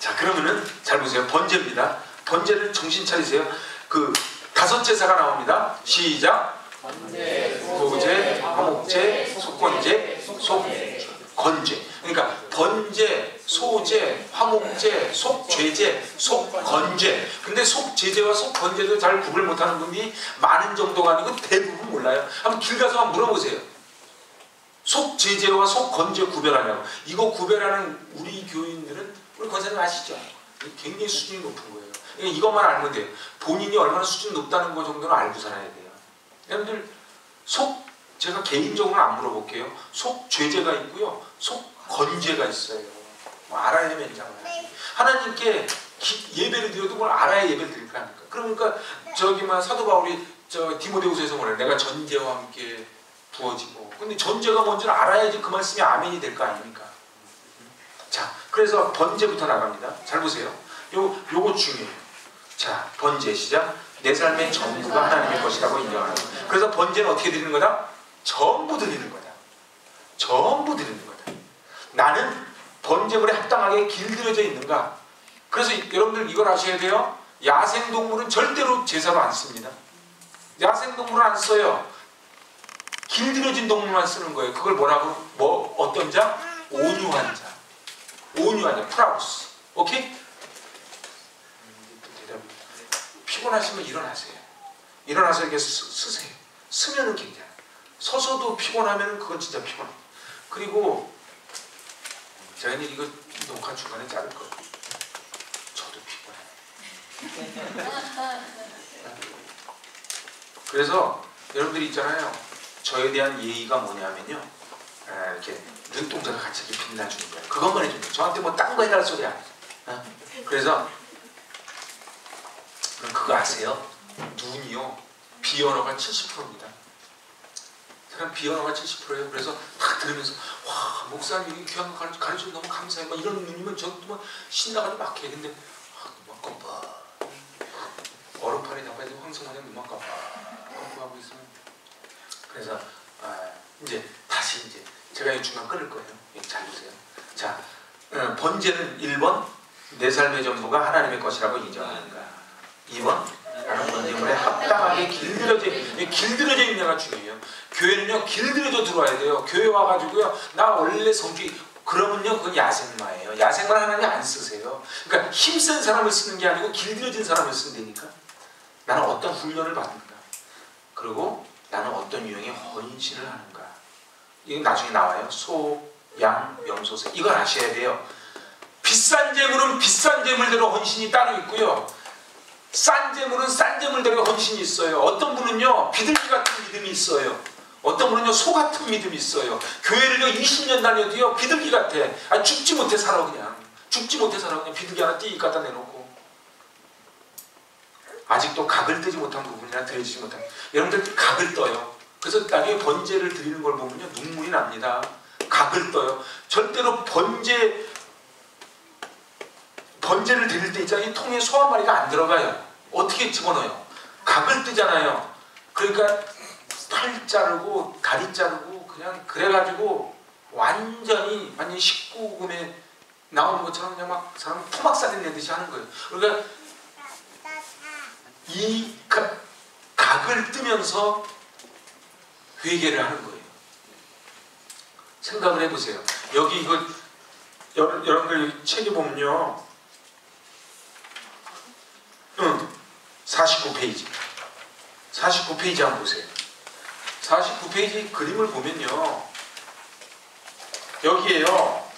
자, 그러면은 잘 보세요. 번제입니다. 번제를 정신 차리세요. 그 5제사가 나옵니다. 시작. 번제, 소제, 화목제, 속건제, 속건제. 그러니까 번제, 소제, 화목제, 속죄제, 속건제. 근데 속죄제와 속건제도 잘 구별 못하는 분이 많은 정도가 아니고 대부분 몰라요. 한번 길 가서 한번 물어보세요. 속죄제와 속건제 구별하냐고. 이거 구별하는 우리 교인들은, 우리 권사님 아시죠? 굉장히 수준이 높은 거예요. 이것만 알면 돼요. 본인이 얼마나 수준이 높다는 거 정도는 알고 살아야 돼요. 여러분들 제가 개인적으로 안 물어볼게요. 속죄제가 있고요, 속건제가 있어요. 뭐 알아야 맨장을. 하나님께 예배를 드려도 뭘 알아야 예배를 드릴 거 아닙니까? 그러니까 사도 바울이 디모데후서에서 뭐래? 내가 전제와 함께 부어지고. 근데 전제가 뭔지를 알아야지 그 말씀이 아멘이 될 거 아닙니까? 자, 그래서 번제부터 나갑니다. 잘 보세요. 요거 중요해요. 자, 번제 시작. 내 삶의 전부가 하나님의 것이라고 인정하는 거예요. 그래서 번제는 어떻게 드리는 거다? 전부 드리는 거다. 전부 드리는 거다. 나는 번제물에 합당하게 길들여져 있는가? 그래서 여러분들 이걸 아셔야 돼요. 야생동물은 절대로 제사로 안 씁니다. 야생동물은 안 써요. 길들여진 동물만 쓰는 거예요. 그걸 뭐라고? 어떤 자? 온유한 자. 온유한 자. 프라우스. 오케이? 피곤하시면 일어나세요. 일어나서 이렇게 쓰세요. 쓰면은 괜찮아요. 서서도 피곤하면 그건 진짜 피곤해요. 그리고 저희는 이거 녹화 중간에 자를 거예요. 저도 피곤해요. 그래서 여러분들이 있잖아요. 저에 대한 예의가 뭐냐면요, 이렇게 눈동자가 같이 이렇게 빛나주는 거예요. 그것만 해주면 돼요. 저한테 뭐 딴 거 해달라는 소리 안 해요. 그래서 그거 아세요? 눈이요, 비언어가 70%입니다. 사람 비언어가 70%예요. 그래서 딱 들으면서 와, 목사님이 귀한 거 가르쳐서 너무 감사해. 막 이런 눈이면 저도 막 신나가지고 막 해. 근데 눈만 껌뻑, 얼음판에 나빠지 황성마냥 눈만 껌뻑 하고 있으면, 그래서 이제 다시 제가 이 중간 끊을 거예요. 잘 보세요. 자, 번제는 1번 내 삶의 전부가 하나님의 것이라고 인정하는가. 2번 나는 번제물에 합당하게 길들여져 있냐가 중요해요. 교회는요, 길들여져 들어와야 돼요. 교회 와가지고요, 나 원래 성격이 그러면요, 그건 야생마예요. 야생마 하나님 안 쓰세요. 그러니까 힘센 사람을 쓰는 게 아니고 길들여진 사람을 쓰면 되니까. 나는 어떤 훈련을 받는가, 그리고 나는 어떤 유형의 헌신을 하는가. 이건 나중에 나와요. 소, 양, 염소새. 이걸 아셔야 돼요. 비싼 재물은 비싼 재물대로 헌신이 따로 있고요, 싼 재물은 싼 재물대로 헌신이 있어요. 어떤 분은요, 비둘기 같은 믿음이 있어요. 어떤 분은요, 소 같은 믿음이 있어요. 교회를요 20년 다녀도요 비둘기 같아. 죽지 못해 살아. 그냥 죽지 못해 살아. 그냥 비둘기 하나 띠 갖다 내놓고. 아직도 각을 뜨지 못한 부분이나 드려지지 못한, 여러분들 각을 떠요. 그래서 나중에 번제를 드리는 걸 보면요, 눈물이 납니다. 각을 떠요. 절대로 번제를 드릴 때 있잖아요, 이 통에 소 한 마리가 안 들어가요. 어떻게 집어넣어요? 각을 뜨잖아요. 그러니까 팔 자르고 다리 자르고 그냥 그래가지고 완전히 19금에 나오는 것처럼 그냥 막 사람 토막살이 내듯이 하는 거예요. 그러니까 이 각을 뜨면서 회개를 하는 거예요. 생각을 해보세요. 여기 이거 여러분들 책에 보면요, 49페이지 49페이지 한번 보세요. 49페이지 그림을 보면요, 여기에요,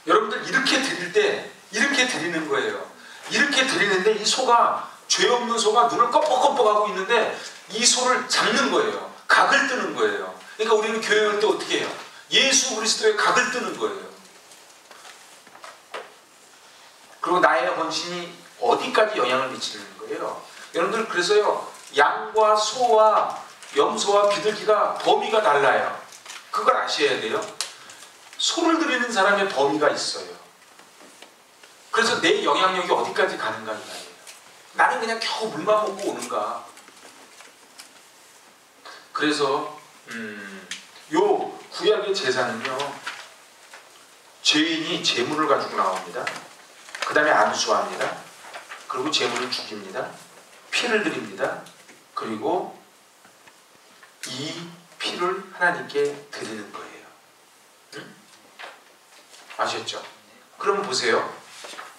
여러분들 이렇게 드릴 때 이렇게 드리는 거예요. 이렇게 드리는데 이 소가, 죄 없는 소가 눈을 껌뻑껌뻑 하고 있는데 이 소를 잡는 거예요. 각을 뜨는 거예요. 그러니까 우리는 교회 올 때 어떻게 해요? 예수 그리스도의 각을 뜨는 거예요. 그리고 나의 헌신이 어디까지 영향을 미치는 거예요? 여러분들, 그래서요, 양과 소와 염소와 비둘기가 범위가 달라요. 그걸 아셔야 돼요. 소를 드리는 사람의 범위가 있어요. 그래서 내 영향력이 어디까지 가는가 이 말이에요. 나는 그냥 겨우 물만 먹고 오는가. 그래서 요 구약의 제사는요, 죄인이 재물을 가지고 나옵니다. 그 다음에 안수합니다. 그리고 재물을 죽입니다. 피를 드립니다. 그리고 이 피를 하나님께 드리는 거예요. 응? 아셨죠? 그럼 보세요.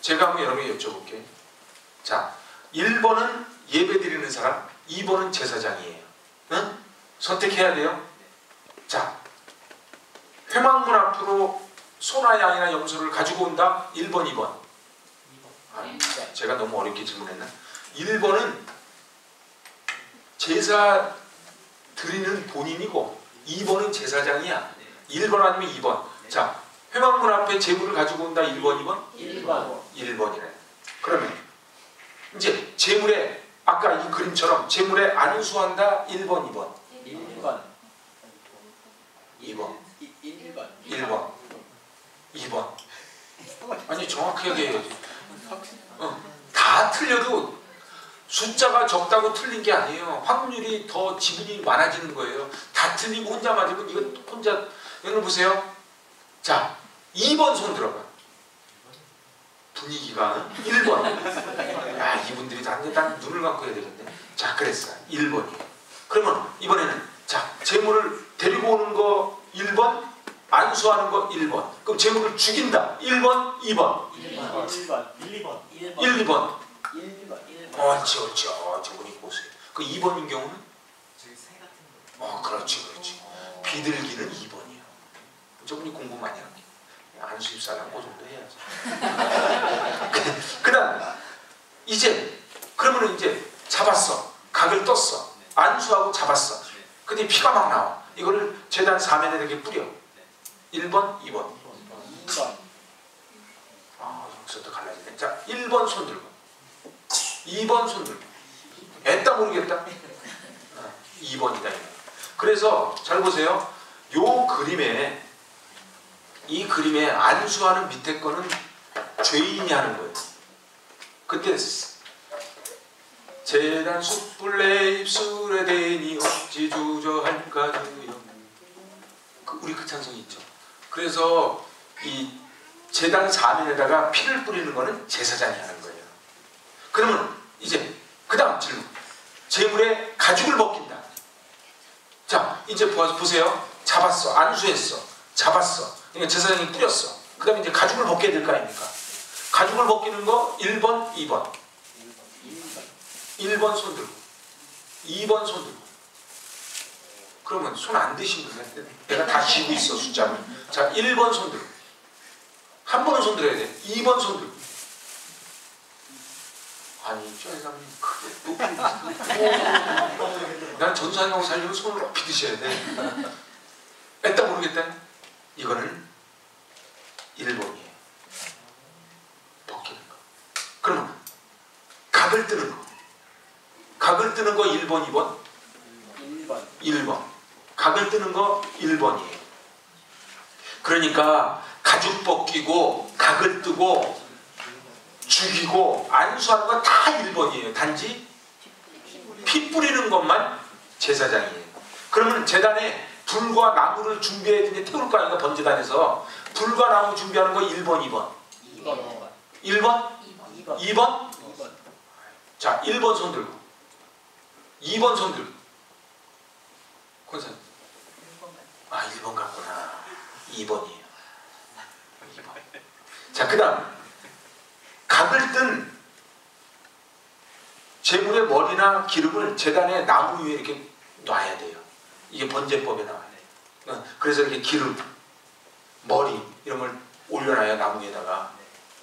제가 한번 여러분에게 여쭤볼게요. 자, 1번은 예배 드리는 사람, 2번은 제사장이에요. 응? 선택해야 돼요. 자, 회막문 앞으로 소나 양이나 염소를 가지고 온다. 1번, 2번. 제가 너무 어렵게 질문했나? 1번은 제사 드리는 본인이고 2번은 제사장이야. 1번 아니면 2번. 자, 회막문 앞에 제물을 가지고 온다. 1번, 2번? 1번. 1번이네. 그러면 이제 제물에 아까 이 그림처럼 제물에 안수한다. 1번, 2번. 1번. 2번. 1번. 1번. 2번. 아니 정확하게 해야지. 다 틀려도 숫자가 적다고 틀린 게 아니에요. 확률이 더 지분이 많아지는 거예요. 다 틀리고 혼자 맞으면 이거 혼자. 여러분 보세요. 자, 2번 손 들어봐. 분위기가 1번. 야, 이분들이 다 눈을 감고 해야 되겠네. 자, 그랬어. 1번이에요. 그러면 이번에는 자, 재물을 데리고 오는 거 1번, 안수하는 거 1번. 그럼 재물을 죽인다. 1번, 2번. 1번. 1번. 1, 2번. 1번. 그렇죠. 저분이 보세요. 그 2번인 경우는? 저기 새 같은 거. 그렇지. 비둘기는 2번이에요. 저분이 공부 많이 한 게. 안수 입사랑 그 정도 해야지. 그 다음 이제 그러면은 이제 잡았어. 각을 떴어. 안수하고 잡았어. 근데 피가 막 나와. 이거를 제단 사면에 이렇게 뿌려. 1번, 2번. 2번. 여기서부터 갈라지네. 자, 1번 손 들고 2번 손 들고 애따 모르겠다. 2번이다. 그래서 잘 보세요. 요 그림에 이 그림에 안수하는 밑에 거는 죄인이 하는 거예요. 그때 재단 숯불 내 입술에 대니 어찌 주저할까 주여. 우리 그 찬송이 있죠. 그래서 이 제단 사면에다가 피를 뿌리는 거는 제사장이 하는 거예요. 그러면 이제 그 다음 질문. 제물에 가죽을 벗긴다. 자, 이제 보세요. 잡았어. 안수했어. 잡았어. 그러니까 제사장이 뿌렸어. 그 다음에 이제 가죽을 벗겨야 될 거 아닙니까? 가죽을 벗기는 거 1번, 2번. 1번 손 들고 2번 손 들고. 그러면 손 안 드신 분들 내가 다 지고 있어 숫자를. 자, 1번 손 들고 한 번은 손 들어야 돼. 2번 손 들고. 아니 저 회장님 크게 높이 난 전사님하고 살려면 손을 높이 드셔야 돼. 애따 모르겠다. 이거는 1번이에요. 벗기는 거. 그러면 각을 뜨는 거. 각을 뜨는 거 1번, 2번? 1번. 1번. 각을 뜨는 거 1번이에요. 그러니까 가죽 벗기고 각을 뜨고 죽이고 안수하는 거 다 1번이에요. 단지 피 뿌리는 것만 제사장이에요. 그러면 제단에 불과 나무를 준비해야 되는데 태울 거 아닌가. 번제단에서 불과 나무 준비하는 거 1번, 2번? 2번. 1번? 2번. 2번? 자, 1번 손 들고 2번 손 들고. 권사님. 1번 같구나. 2번이에요. 2번. 자, 그 다음 각을 뜬 제물의 머리나 기름을 제단에 나무 위에 이렇게 놔야 돼요. 이게 번제법에 나와요. 그래서 이렇게 기름, 머리 이런 걸 올려놔야 나무 위에다가.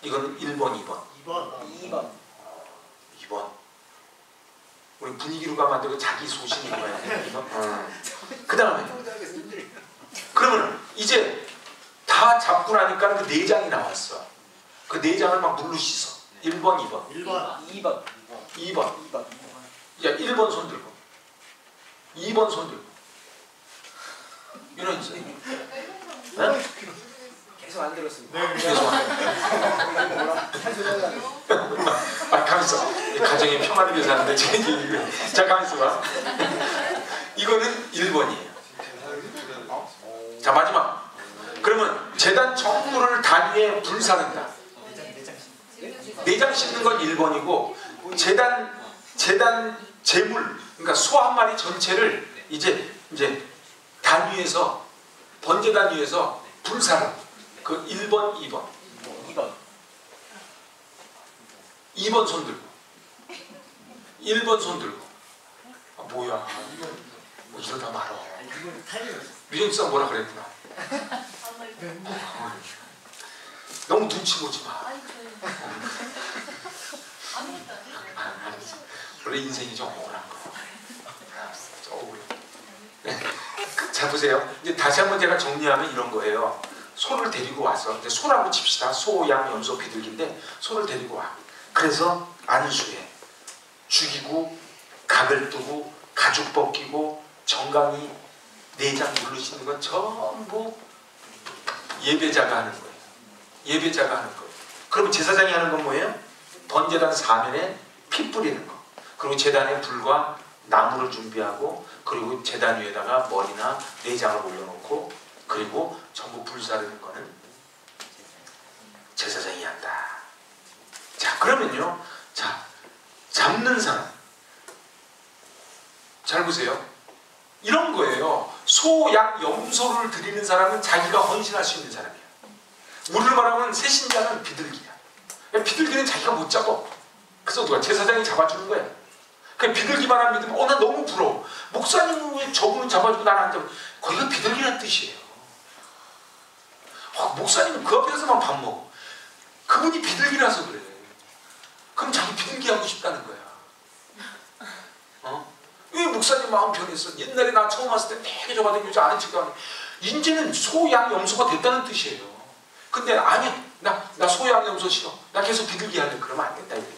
이거는 1번, 2번. 2번. 2번. 우리 분위기로 가면 안 되고 자기 소신으로 가야 돼. 그 다음에 그러면 이제 다 잡고 나니까 그 내장이 나왔어. 그 내장을 막 물로 씻어. 1번, 2번. 2번. 2번. 야, 1번 손 들고 2번 손 들고. 이런 있어요. 네? 계속 안 들었습니다. 가만있어. 가정이 평화를 위해서 하는데 자, 가만있어 봐. 이거는 1번이에요. 자, 마지막. 그러면 제단 전부를 단위에 불사른다. 내장 씹는 건 1번이고 제단 제물, 그러니까 소 한 마리 전체를 이제 단위에서 번제 단위에서 불사른 그 1번, 2번. 2번 손 들고 1번 손 들고. 아, 뭐야 이거 뭐 이러다 말어. 미정수가 뭐라 그랬구나. 너무 눈치 보지 마. 원래 인생이 좀 억울한 거야. 억울해. 네. 자 보세요. 이제 다시 한번 제가 정리하면 이런 거예요. 소를 데리고 와서, 이제 소라고 칩시다. 소, 양, 염소, 비둘기인데 소를 데리고 와. 그래서 안수해. 죽이고 각을 뜨고 가죽 벗기고 정강이 내장 누르시는 건 전부 예배자가 하는 거예요. 예배자가 하는 거예요. 그럼 제사장이 하는 건 뭐예요? 번제단 사면에 피 뿌리는 거. 그리고 제단에 불과 나무를 준비하고, 그리고 제단 위에다가 머리나 내장을 올려놓고, 그리고 전부 불사르는 거는 제사장이 한다. 자, 그러면요. 자, 잡는 사람. 잘 보세요. 이런 거예요. 소, 양, 염소를 드리는 사람은 자기가 헌신할 수 있는 사람이야. 우리를 말하면 새신자는 비둘기야. 비둘기는 자기가 못 잡아. 그래서 누가 제사장이 잡아주는 거야. 그냥 비둘기만 믿으면 난 너무 부러워. 목사님은 왜 저분은 잡아주고 나는 안 잡아? 거기가 비둘기란 뜻이에요. 목사님은 그 앞에서만 밥 먹어. 그분이 비둘기라서 그래. 그럼 자기 비둘기 하고 싶다는 거야. 왜 목사님 마음 변했어? 옛날에 나 처음 왔을 때 되게 저거든 요즘 아는 척도 안 해. 이제는 소, 양, 염소가 됐다는 뜻이에요. 근데 아니 나 소, 양, 염소 싫어. 나 계속 비둘기 할래. 그러면 안 된다 이 얘기야.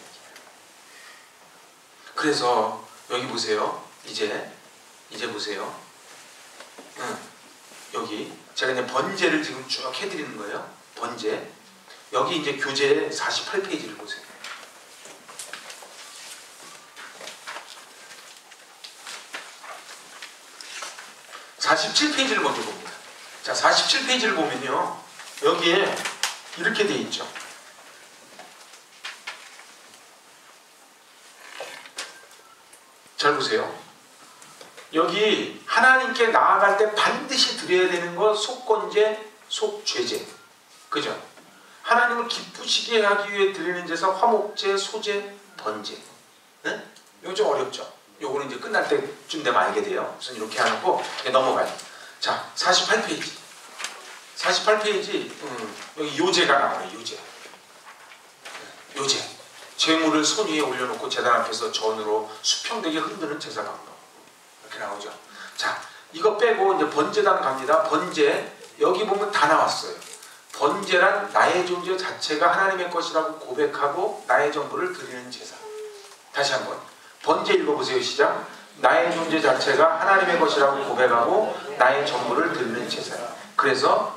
그래서 여기 보세요. 이제 보세요. 여기 제가 이제 번제를 지금 쭉 해드리는 거예요. 번제. 여기 이제 교재 48페이지를 보세요. (47페이지를) 먼저 봅니다. 자, 47페이지를 보면요. 여기에 이렇게 돼 있죠. 잘 보세요. 여기 하나님께 나아갈 때 반드시 드려야 되는 거 속건제, 속죄제. 그죠? 하나님을 기쁘시게 하기 위해 드리는 제사, 화목제, 소제, 번제. 네? 이거 좀 어렵죠? 요거는 이제 끝날 때쯤 되면 알게 돼요. 우선 이렇게 하고 넘어가요. 자, 48페이지. 48페이지 여기 요제가 나와요. 요제. 제물을 손 위에 올려놓고 제단 앞에서 전으로 수평되게 흔드는 제사 방법. 이렇게 나오죠. 자, 이거 빼고 이제 번제단 갑니다. 번제. 여기 보면 다 나왔어요. 번제란 나의 존재 자체가 하나님의 것이라고 고백하고 나의 전부를 드리는 제사. 다시 한번. 번제 읽어보세요. 시작. 나의 존재 자체가 하나님의 것이라고 고백하고 나의 전부를 드리는 제사. 그래서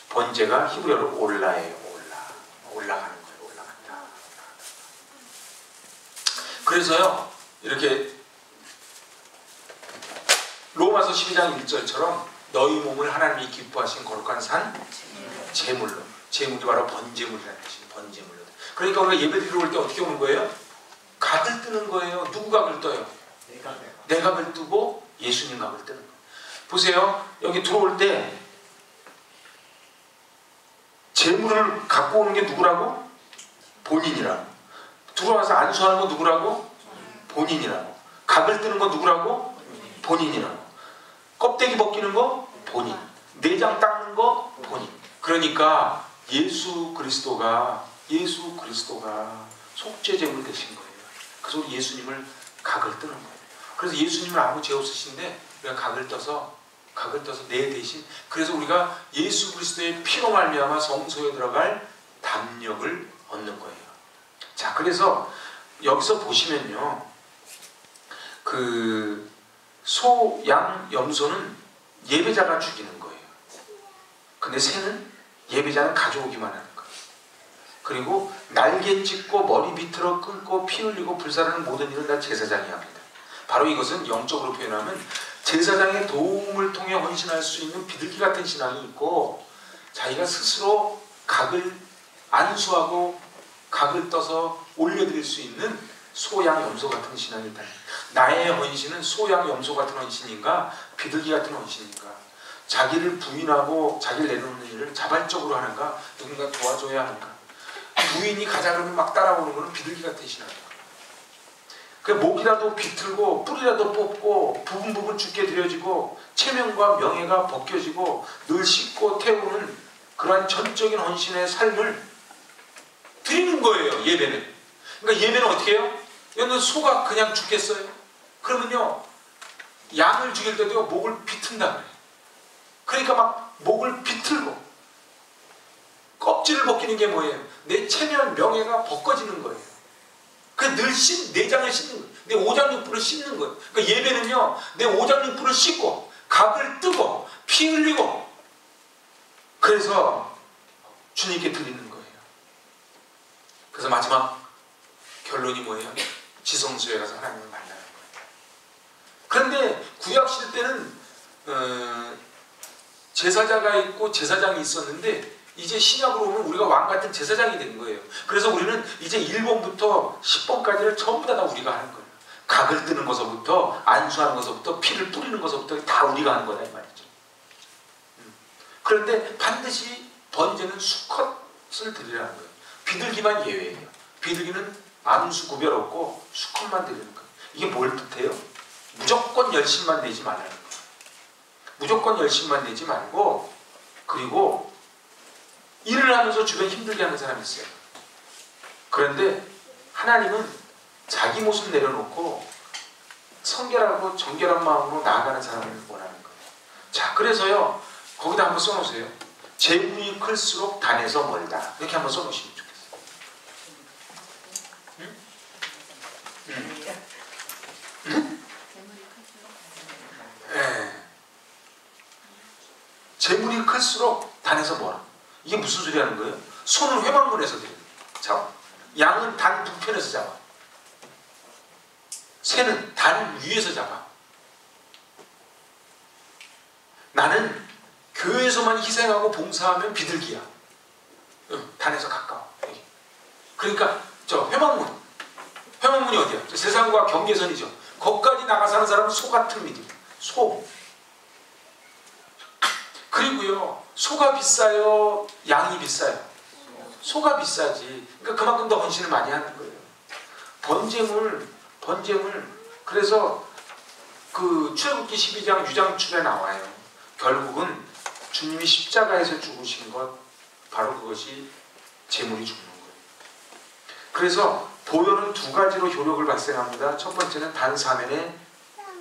번제가 히브리어로 올라예요. 올라가는 거예요. 올라간다. 그래서요. 이렇게 로마서 12장 1절처럼 너희 몸을 하나님이 기뻐하신 거룩한 산 제물로. 제물이 바로 번제물이라는 뜻이에요. 번제물로. 그러니까 우리가 예배드리러 올 때 어떻게 오는 거예요? 각을 뜨는 거예요. 누구 각을 떠요? 내 각을 뜨고 예수님 각을 뜨는 거예요. 보세요. 여기 들어올 때 재물을 갖고 오는 게 누구라고? 본인이라고. 들어와서 안수하는 거 누구라고? 본인이라고. 각을 뜨는 거 누구라고? 본인이라고. 껍데기 벗기는 거 본인. 내장 닦는 거 본인. 그러니까 예수 그리스도가 속죄제물 되신 거예요. 그래서 예수님을 각을 뜨는 거예요. 그래서 예수님은 아무 죄 없으신데 우리가 각을 떠서 내 대신, 그래서 우리가 예수 그리스도의 피로 말미암아 성소에 들어갈 담력을 얻는 거예요. 자, 그래서 여기서 보시면요, 그 소, 양, 염소는 예배자가 죽이는 거예요. 근데 새는 예배자는 가져오기만 하는 거예요. 그리고 날개 찢고 머리 비틀어 끊고 피 흘리고 불사르는 모든 일은 다 제사장이 합니다. 바로 이것은 영적으로 표현하면 제사장의 도움을 통해 헌신할 수 있는 비둘기 같은 신앙이 있고, 자기가 스스로 각을 안수하고 각을 떠서 올려드릴 수 있는 소양 염소 같은 신앙이다. 나의 헌신은 소양 염소 같은 헌신인가 비둘기 같은 헌신인가? 자기를 부인하고 자기를 내놓는 일을 자발적으로 하는가? 누군가 도와줘야 하는가? 부인이 가자 그러면 막 따라오는 것은 비둘기 같은 신앙이다. 그 목이라도 비틀고 뿌리라도 뽑고 부분 죽게 드려지고 체면과 명예가 벗겨지고 늘 씻고 태우는 그러한 전적인 헌신의 삶을 드리는 거예요. 예배는. 그러니까 예배는 어떻게 해요? 여러분 소가 그냥 죽겠어요? 그러면요 양을 죽일 때도 목을 비튼다 그래요. 그러니까 막 목을 비틀고 껍질을 벗기는 게 뭐예요? 내 체면 명예가 벗겨지는 거예요. 늘 내장을 씻는 거예요. 내 오장육부를 씻는 거예요. 그러니까 예배는요 내 오장육부를 씻고 각을 뜨고 피 흘리고 그래서 주님께 드리는 거예요. 그래서 마지막 결론이 뭐예요? 지성소에 가서 하나님을 만나는 거예요. 그런데 구약시대 때는 제사자가 있고 제사장이 있었는데 이제 신약으로 오면 우리가 왕같은 제사장이 된 거예요. 그래서 우리는 이제 1번부터 10번까지를 전부 다 우리가 하는 거예요. 각을 뜨는 것부터 안수하는 것부터 피를 뿌리는 것부터 다 우리가 하는 거다 이 말이죠. 그런데 반드시 번제는 수컷을 드리라는 거예요. 비둘기만 예외예요. 비둘기는 안수 구별 없고 수컷만 드리는 거예요. 이게 뭘 뜻해요? 무조건 열심만 내지 말라는 거예요. 무조건 열심만 내지 말고 그리고 일을 하면서 주변 힘들게 하는 사람이 있어요. 그런데 하나님은 자기 모습 내려놓고 성결하고 정결한 마음으로 나아가는 사람을 원하는 거예요. 자, 그래서요 거기다 한번 써놓으세요. 재물이 클수록 단에서 멀다. 이렇게 한번 써놓으시면 좋겠어요. 재물이 클수록 단에서 멀어. 이게 무슨 소리 하는 거예요? 소는 회방문에서 잡아. 양은 단 북편에서 잡아. 새는 단 위에서 잡아. 나는 교회에서만 희생하고 봉사하면 비둘기야. 단에서 가까워. 그러니까 저 회방문이 어디야? 저 세상과 경계선이죠. 거기까지 나가 사는 사람은 소 같은 믿음. 소. 그리고요 소가 비싸요? 양이 비싸요? 소가 비싸지. 그러니까 그만큼 더 헌신을 많이 하는 거예요. 번제물 그래서 그 출애굽기 12장 유장출에 나와요. 결국은 주님이 십자가에서 죽으신 것 바로 그것이 제물이 죽는 거예요. 그래서 보혈은 두 가지로 효력을 발생합니다. 첫 번째는 단사면에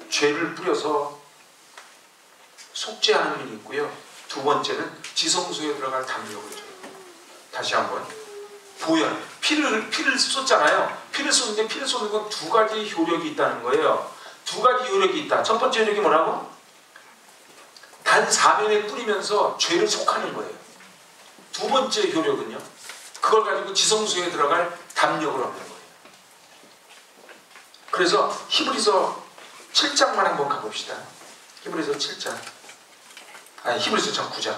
죄를 뿌려서 속죄하는 면이 있고요. 두 번째는 지성소에 들어갈 담력을 줘요. 다시 한번 보혈, 피를 쏟잖아요. 피를 쏟는데 피를 쏟는 건 두 가지 효력이 있다는 거예요. 두 가지 효력이 있다. 첫 번째 효력이 뭐라고? 단 사면에 뿌리면서 죄를 속하는 거예요. 두 번째 효력은요. 그걸 가지고 지성소에 들어갈 담력을 얻는 거예요. 그래서 히브리서 7장만 한번 가봅시다. 히브리서 7장. 히브리서 9장.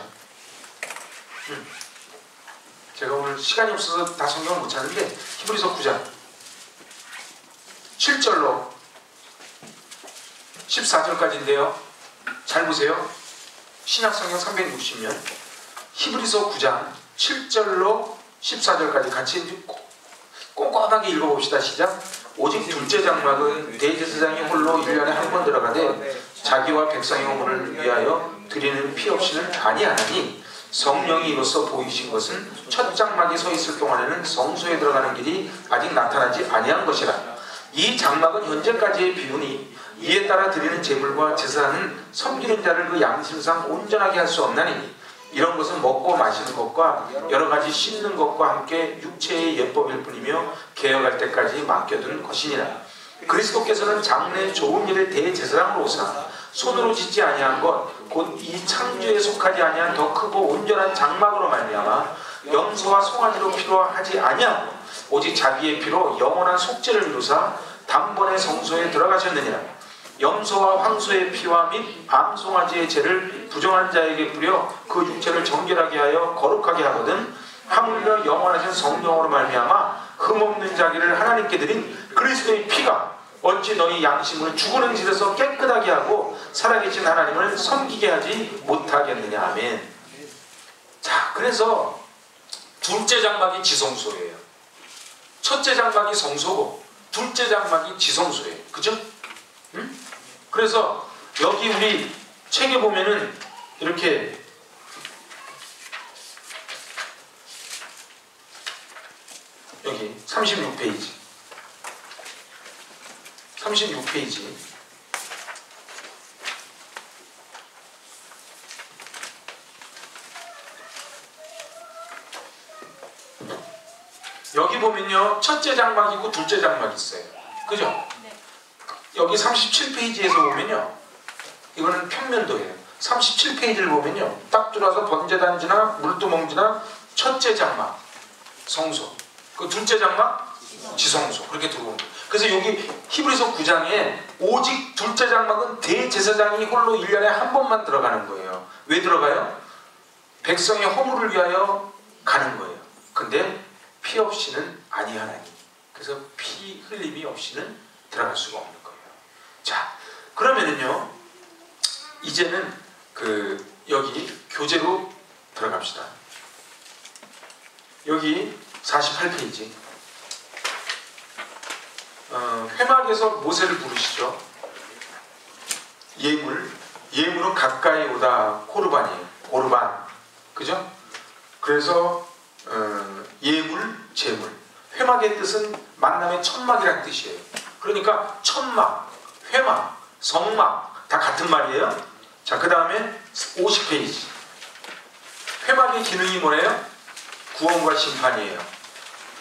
제가 오늘 시간이 없어서 다 성경을 못 찾는데 히브리서 9장 7절로 14절까지인데요. 잘 보세요. 신약성경 360년 히브리서 9장 7절로 14절까지 같이 꼼꼼하게 읽어봅시다. 시작. 오직 둘째 장막은 대제사장이 홀로 1년에 한 번 들어가되 자기와 백성의 허물을 위하여 드리는 피 없이는 아니하나니 성령이 이로써 보이신 것은 첫 장막이 서 있을 동안에는 성소에 들어가는 길이 아직 나타나지 아니한 것이라. 이 장막은 현재까지의 비유니 이에 따라 드리는 제물과 제사는 섬기는 자를 그 양심상 온전하게 할 수 없나니 이런 것은 먹고 마시는 것과 여러 가지 씻는 것과 함께 육체의 예법일 뿐이며 개혁할 때까지 맡겨둔 것이니라. 그리스도께서는 장래의 좋은 일의 대제사장으로 오사 손으로 짓지 아니한 것 곧 이 창조에 속하지 아니한 더 크고 온전한 장막으로 말미암아 염소와 송아지로 피로 하지 아니하고 오직 자기의 피로 영원한 속죄를 이루사 단번에 성소에 들어가셨느니라. 염소와 황소의 피와 및 암송아지의 죄를 부정한 자에게 뿌려 그 육체를 정결하게 하여 거룩하게 하거든 하물며 영원하신 성령으로 말미암아 흠없는 자기를 하나님께 드린 그리스도의 피가 어찌 너희 양심을 죽은 짓에서 깨끗하게 하고 살아계신 하나님을 섬기게 하지 못하겠느냐. 아멘. 자, 그래서 둘째 장막이 지성소예요. 첫째 장막이 성소고 둘째 장막이 지성소예요. 그죠? 응? 그래서 여기 우리 책에 보면은 이렇게 여기 36페이지 36페이지 여기 보면요 첫째 장막이 있고 둘째 장막이 있어요. 그죠? 네. 여기 37페이지에서 보면요 이거는 평면도예요. 37페이지를 보면요 딱 들어와서 번제단지나 물두멍지나 첫째 장막 성소, 그 둘째 장막 지성소 그렇게 들어오는 거예요. 그래서 여기 히브리서 9장에 오직 둘째 장막은 대제사장이 홀로 1년에 한 번만 들어가는 거예요. 왜 들어가요? 백성의 허물을 위하여 가는 거예요. 근데 피 없이는 아니하나니. 그래서 피 흘림이 없이는 들어갈 수가 없는 거예요. 자, 그러면은요 이제는 여기 교제로 들어갑시다. 여기 48페이지 회막에서 모세를 부르시죠. 예물은 가까이 오다 코르반이에요. 고르반, 그죠? 그래서 예물, 제물. 회막의 뜻은 만남의 천막이라는 뜻이에요. 그러니까 천막, 회막, 성막 다 같은 말이에요. 자, 그 다음에 50페이지. 회막의 기능이 뭐래요? 구원과 심판이에요.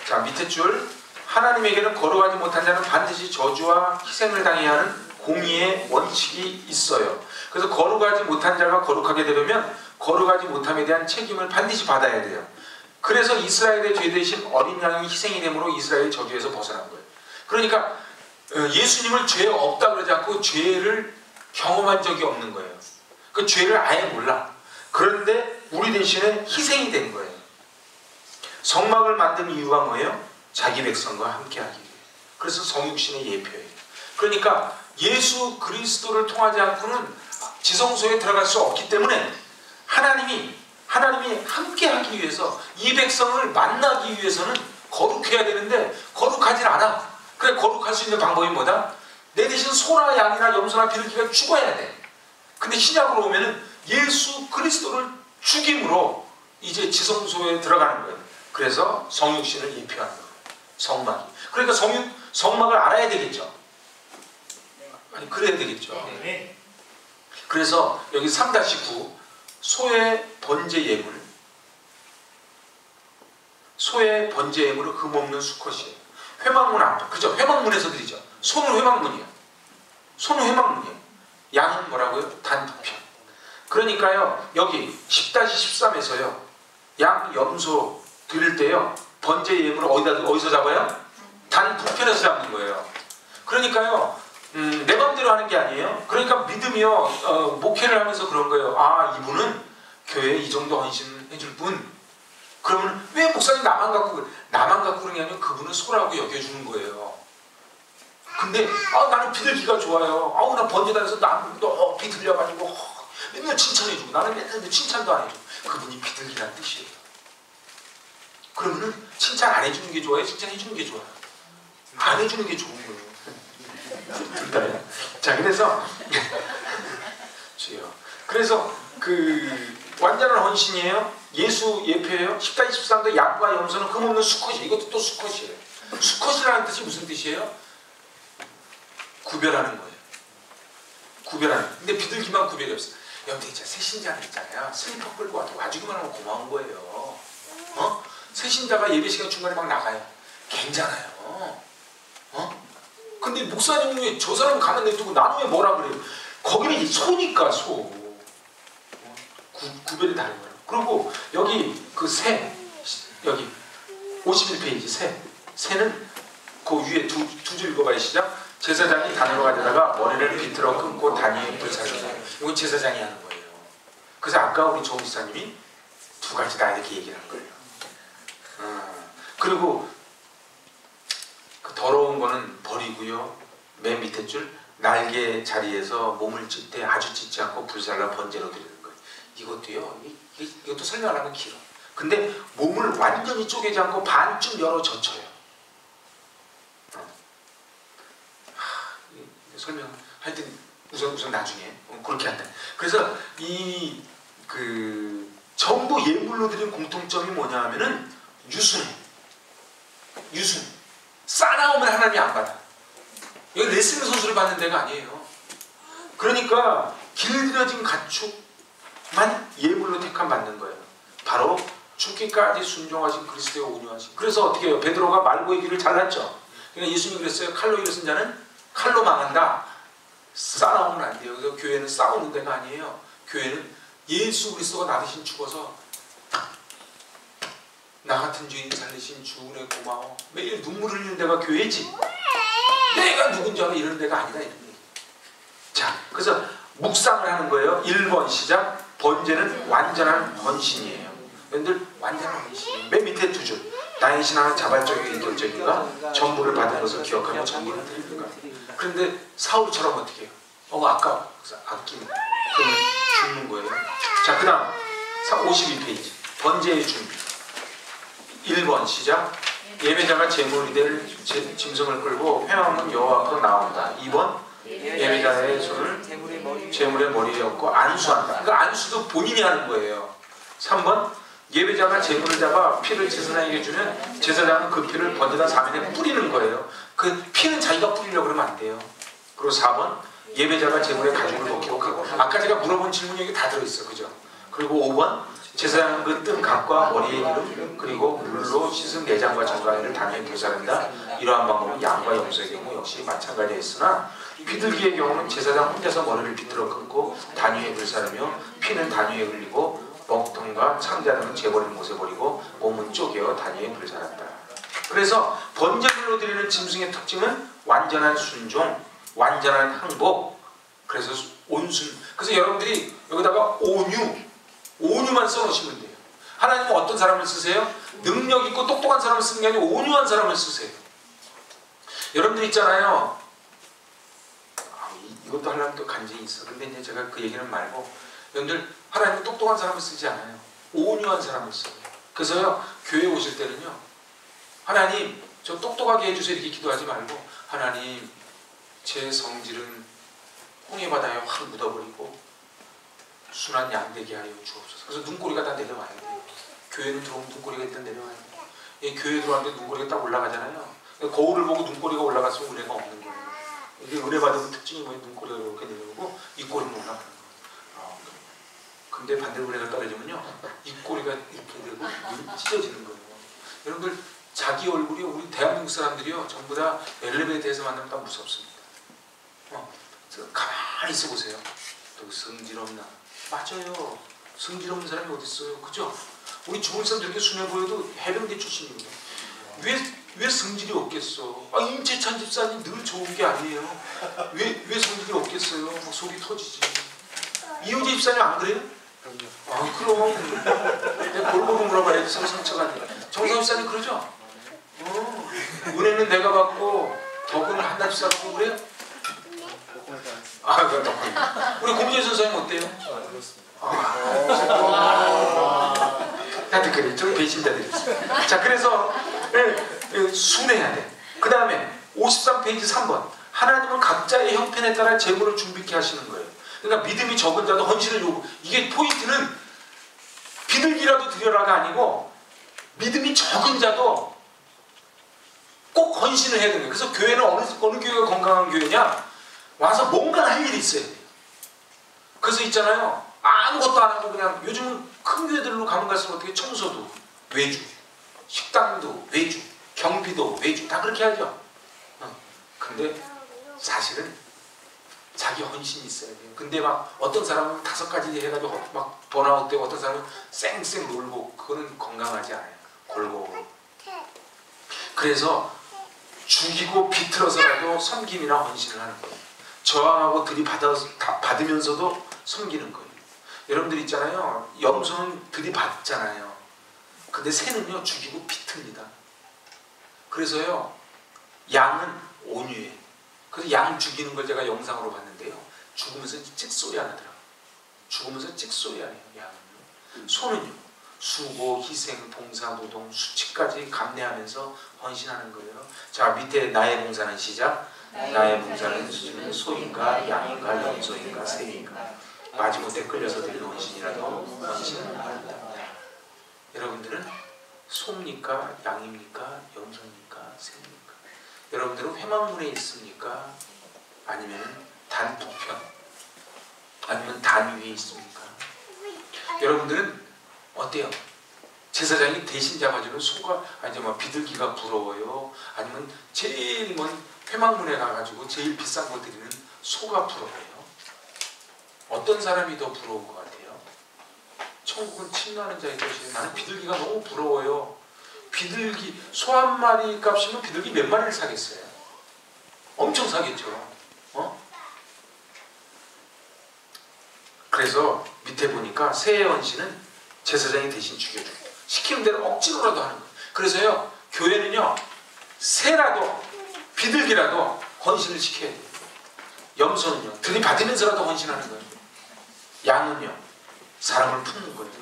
자, 밑에 줄. 하나님에게는 거룩하지 못한 자는 반드시 저주와 희생을 당해야 하는 공의의 원칙이 있어요. 그래서 거룩하지 못한 자가 거룩하게 되려면 거룩하지 못함에 대한 책임을 반드시 받아야 돼요. 그래서 이스라엘의 죄 대신 어린 양이 희생이 되므로 이스라엘의 저주에서 벗어난 거예요. 그러니까 예수님을 죄 없다 그러지 않고 죄를 경험한 적이 없는 거예요. 그 죄를 아예 몰라. 그런데 우리 대신에 희생이 된 거예요. 성막을 만든 이유가 뭐예요? 자기 백성과 함께하기 위해. 그래서 성육신의 예표예요. 그러니까 예수 그리스도를 통하지 않고는 지성소에 들어갈 수 없기 때문에 하나님이 함께하기 위해서 이 백성을 만나기 위해서는 거룩해야 되는데 거룩하진 않아. 그래, 거룩할 수 있는 방법이 뭐다? 내 대신 소나 양이나 염소나 비둘기가 죽어야 돼. 근데 신약으로 오면은 예수 그리스도를 죽임으로 이제 지성소에 들어가는 거예요. 그래서 성육신을 예표하는 거예요. 성막이. 그러니까 성막을 알아야 되겠죠. 아니, 그래야 되겠죠. 네. 그래서 여기 3-9 소의 번제 예물. 소의 번제 예물은 흠없는 수컷이에요. 회막문 앞, 그죠? 회막문에서 드리죠. 소는 회막문이에요. 소는 회막문이에요. 양은 뭐라고요? 단두편. 그러니까요, 여기 10-13에서요, 양, 염소 드릴 때요, 번제 예물을 어디서 잡아요? 단 두 편에서 잡는 거예요. 그러니까요, 내 맘대로 하는 게 아니에요. 그러니까 믿음이요, 목회를 하면서 그런 거예요. 아, 이분은 교회에 이 정도 헌신해줄 분. 그러면 왜 목사님 나만 갖고 그런 게 아니라 그분은 소라고 여겨주는 거예요. 근데 나는 비둘기가 좋아요. 나 번제단에서 높이 들려가지고 맨날 칭찬해주고 나는 맨날 칭찬도 안 해주고. 그분이 비둘기란 뜻이에요. 그러면은 칭찬 안 해주는 게 좋아요? 칭찬 해주는 게 좋아요? 안 해주는 게 좋은 거예요. 자, 그래서 완전한 헌신이에요. 예수 예표예요. 10-13도 양과 염소는 흠없는 수컷이에요. 이것도 또 수컷이에요. 수컷이라는 뜻이 무슨 뜻이에요? 구별하는 거예요. 구별하는. 근데 비둘기만 구별이 없어요. 여러분들 진짜 새신자는 있잖아요. 슬리퍼 끌고 와주기만 하면 고마운 거예요. 새신자가 예배 시간 중간에 막 나가요. 괜찮아요. 근데 목사님은 왜 저 사람 가만 냅두고 나는 왜 뭐라 그래요? 거기는 이제 소니까 소. 구별이 다른 거예요. 그리고 여기 여기 51페이지 새는 그 위에 두 줄 읽어봐요. 시작. 제사장이 단으로 가져다가 머리를 비틀어 끊고 단위에 불사르다. 이건 제사장이 하는 거예요. 그래서 아까 우리 조 목사님이 두 가지 다 이렇게 얘기를 한 거예요. 그리고 그 더러운 거는 버리고요. 맨 밑에 줄 날개 자리에서 몸을 찢 때 아주 찢지 않고 불살라 번제로 드리는 거예요. 이것도요. 이것도 설명하면 길어. 근데 몸을 완전히 쪼개지 않고 반쯤 열어 젖혀요. 설명 하여튼 우선 나중에 그렇게 한다. 그래서 전부 예물로 드린 공통점이 뭐냐 하면은 유순. 싸나오면 하나님이 안 받아. 여기 레슬링 선수를 받는 데가 아니에요. 그러니까 길들여진 가축만 예물로 택함 받는 거예요. 바로 죽기까지 순종하신 그리스도의 온유하신. 그래서 어떻게 해요? 베드로가 말고의 길을 잘랐죠. 그러니까 예수님이 그랬어요. 칼로 일을 쓴 자는 칼로 망한다. 싸우면 안 돼요. 그래서 교회는 싸우는 데가 아니에요. 교회는 예수 그리스도가 나 대신 죽어서 나 같은 죄인 살리신 주 은혜 고마워. 매일 눈물 흘리는 데가 교회지. 내가 누군지 알아 이런 데가 아니다 이런 얘기. 자, 그래서 묵상을 하는 거예요. 1번 시작. 번제는 완전한 헌신이에요. 여러분들 완전한 헌신. 맨 밑에 두 줄. 나의 신앙은 자발적이고 인격적인가? 전부를 받은 것을 기억하며 전부를 드리는가? 그런데 사울처럼 어떻게 해요? 아까 아끼면 그러면 죽는 거예요. 자, 그 다음 52페이지. 번제의 준비. 1번 시작. 예배자가 제물이 될 짐승을 끌고 회막문 여호와 앞으로 나온다. 2번 예배자의 손을 제물의 머리에 얹고 안수한다. 그러니까 안수도 본인이 하는 거예요. 3번 예배자가 제물을 잡아 피를 제사장에게 주면 제사장은 그 피를 번제단 사면에 뿌리는 거예요. 그 피는 자기가 뿌리려고 그러면 안 돼요. 그리고 4번 예배자가 제물의 가죽을 벗기고 아까 제가 물어본 질문이 여기 다 들어있어. 그죠? 그리고 5번 제사장은 그 뜬 각과 머리의 기름 그리고 물로 씻은 내장과 정갈이를 단위에 불사른다. 이러한 방법은 양과 염소의 경우 역시 마찬가지였으나 비둘기의 경우는 제사장 혼자서 머리를 비틀어 끊고 단위에 불사르며 피는 단위에 흘리고 먹통과 창자 등은 재버린 곳에 버리고 몸은 쪼개어 단위에 불사른다. 그래서 번제물로 드리는 짐승의 특징은 완전한 순종, 완전한 항복. 그래서 온순. 그래서 여러분들이 여기다가 온유만 써놓으시면 돼요. 하나님은 어떤 사람을 쓰세요? 능력 있고 똑똑한 사람을 쓰는 게 아니고 온유한 사람을 쓰세요. 여러분들 있잖아요. 이것도 하려면 또 간증이 있어. 근데 이제 제가 그 얘기는 말고, 여러분들 하나님은 똑똑한 사람을 쓰지 않아요. 온유한 사람을 써요. 그래서요, 교회 오실 때는요, 하나님 저 똑똑하게 해주세요 이렇게 기도하지 말고, 하나님 제 성질은 홍해 바다에 확 묻어버리고 순한 양되게 하여 주옵소서. 그래서 눈꼬리가 다 내려와야 돼요. 교회는 들어오면 눈꼬리가 일단 내려와야 돼요. 교회 들어왔는데 눈꼬리가 딱 올라가잖아요. 거울을 보고 눈꼬리가 올라갔으면 은혜가 없는 거예요. 이게 은혜 받으면 특징이 뭐예요? 눈꼬리가 이렇게 내려오고 입꼬리는 올라가는 거예요. 근데 반대로 은혜가 떨어지면요, 입꼬리가 이렇게 되고 눈이 찢어지는 거예요. 여러분들 자기 얼굴이 우리 대한민국 사람들이요 전부 다 엘리베이터에서 만나면 다 무섭습니다. 가만히 있어 보세요. 또 성질 없나? 맞아요. 성질 없는 사람이 어디 있어요? 그죠? 우리 주변 사람들 이렇게 순해 보여도 해병대 출신입니다. 왜 성질이 없겠어? 임채찬 집사님 늘 좋은 게 아니에요. 왜 성질이 없겠어요? 막 속이 터지지. 이효재 집사님 안 그래요? 그럼. 내가 골고루 물어봐야지 상처가 아니라. 정상 집사님 그러죠? 은혜는 내가 받고 덕은 한나 집사 받고 그래요? 우리 고민재 선생님 어때요? 하여튼 그래, 좀 배신자들이 있어. 자, 그래서 순해야 돼. 그 다음에 53페이지 3번. 하나님은 각자의 형편에 따라 제물을 준비케 하시는 거예요. 그러니까 믿음이 적은 자도 헌신을 요구. 이게 포인트는 비둘기라도 드려라가 아니고 믿음이 적은 자도 꼭 헌신을 해야 되는 거예요. 그래서 교회는 어느 교회가 건강한 교회냐? 와서 뭔가 할 일이 있어야 돼요. 그래서 있잖아요. 아무것도 안 하고 그냥 요즘은 큰 교회들로 가면 갈수록 어떻게 청소도 외주, 식당도 외주, 경비도 외주 다 그렇게 하죠. 근데 사실은 자기 헌신이 있어야 돼요. 근데 막 어떤 사람은 5가지 해가지고 막 번아웃 되고 어떤 사람은 쌩쌩 놀고 그거는 건강하지 않아요. 골고루. 그래서 죽이고 비틀어서라도 섬김이나 헌신을 하는 거예요. 저항하고 들이받으면서도 섬기는 거예요. 여러분들 있잖아요. 염소는 들이받잖아요. 근데 새는요 죽이고 비틉니다. 그래서요 양은 온유해. 그래서 양 죽이는 걸 제가 영상으로 봤는데요. 죽으면서 찍소리 안 하더라고요. 죽으면서 찍소리 안 해요. 양은요. 소는요 수고, 희생, 봉사, 노동, 수치까지 감내하면서 헌신하는 거예요. 자, 밑에 나의 봉사는 시작. 나의 봉사는 소인가 양인가 염소인가 새인가 마지못해 끌려서 드리는 헌신이라도 헌신을 한다. 여러분들은 소입니까? 양입니까? 염소입니까? 새입니까? 여러분들은 회막문에 있습니까? 아니면 단 북편? 아니면 단 위에 있습니까? 여러분들은 어때요? 제사장이 대신 잡아주는 소가 아니 뭐 비둘기가 부러워요? 아니면 제일 먼 회막문에 가가지고 제일 비싼 거 드리는 소가 부러워요? 어떤 사람이 더 부러운 것 같아요? 천국은 침노하는 자의 것이에요. 나는 비둘기가 너무 부러워요. 비둘기 소 한 마리 값이면 비둘기 몇 마리를 사겠어요? 엄청 사겠죠. 그래서 밑에 보니까 새의 헌신은 제사장이 대신 죽여줘요. 시키는 대로 억지로라도 하는 거예요. 그래서요 교회는요 새라도 비둘기라도 헌신을 시켜야 돼요. 염소는요 들이받으면서라도 헌신하는 거예요. 양은요 사람을 품는 거예요.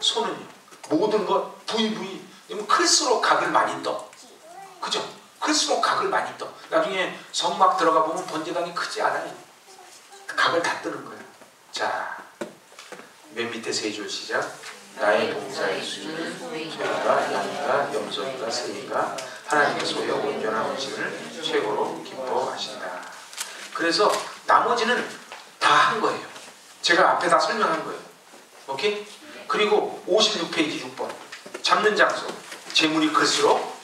소는요 모든 것 부위 클수록 각을 많이 떠. 그죠? 클수록 각을 많이 떠. 나중에 성막 들어가 보면 번제당이 크지 않아요. 각을 다 뜨는 거예요. 자, 맨 밑에 세 줄 시작. 나의 봉사의 수준은 소인가 양인가 염소인가 새인가 하나님의 소여 온전한 헌신을 최고로 기뻐하신다. 그래서 나머지는 다 한 거예요. 제가 앞에 다 설명한 거예요. 오케이? 그리고 56페이지 6번 잡는 장소. 재물이 클수록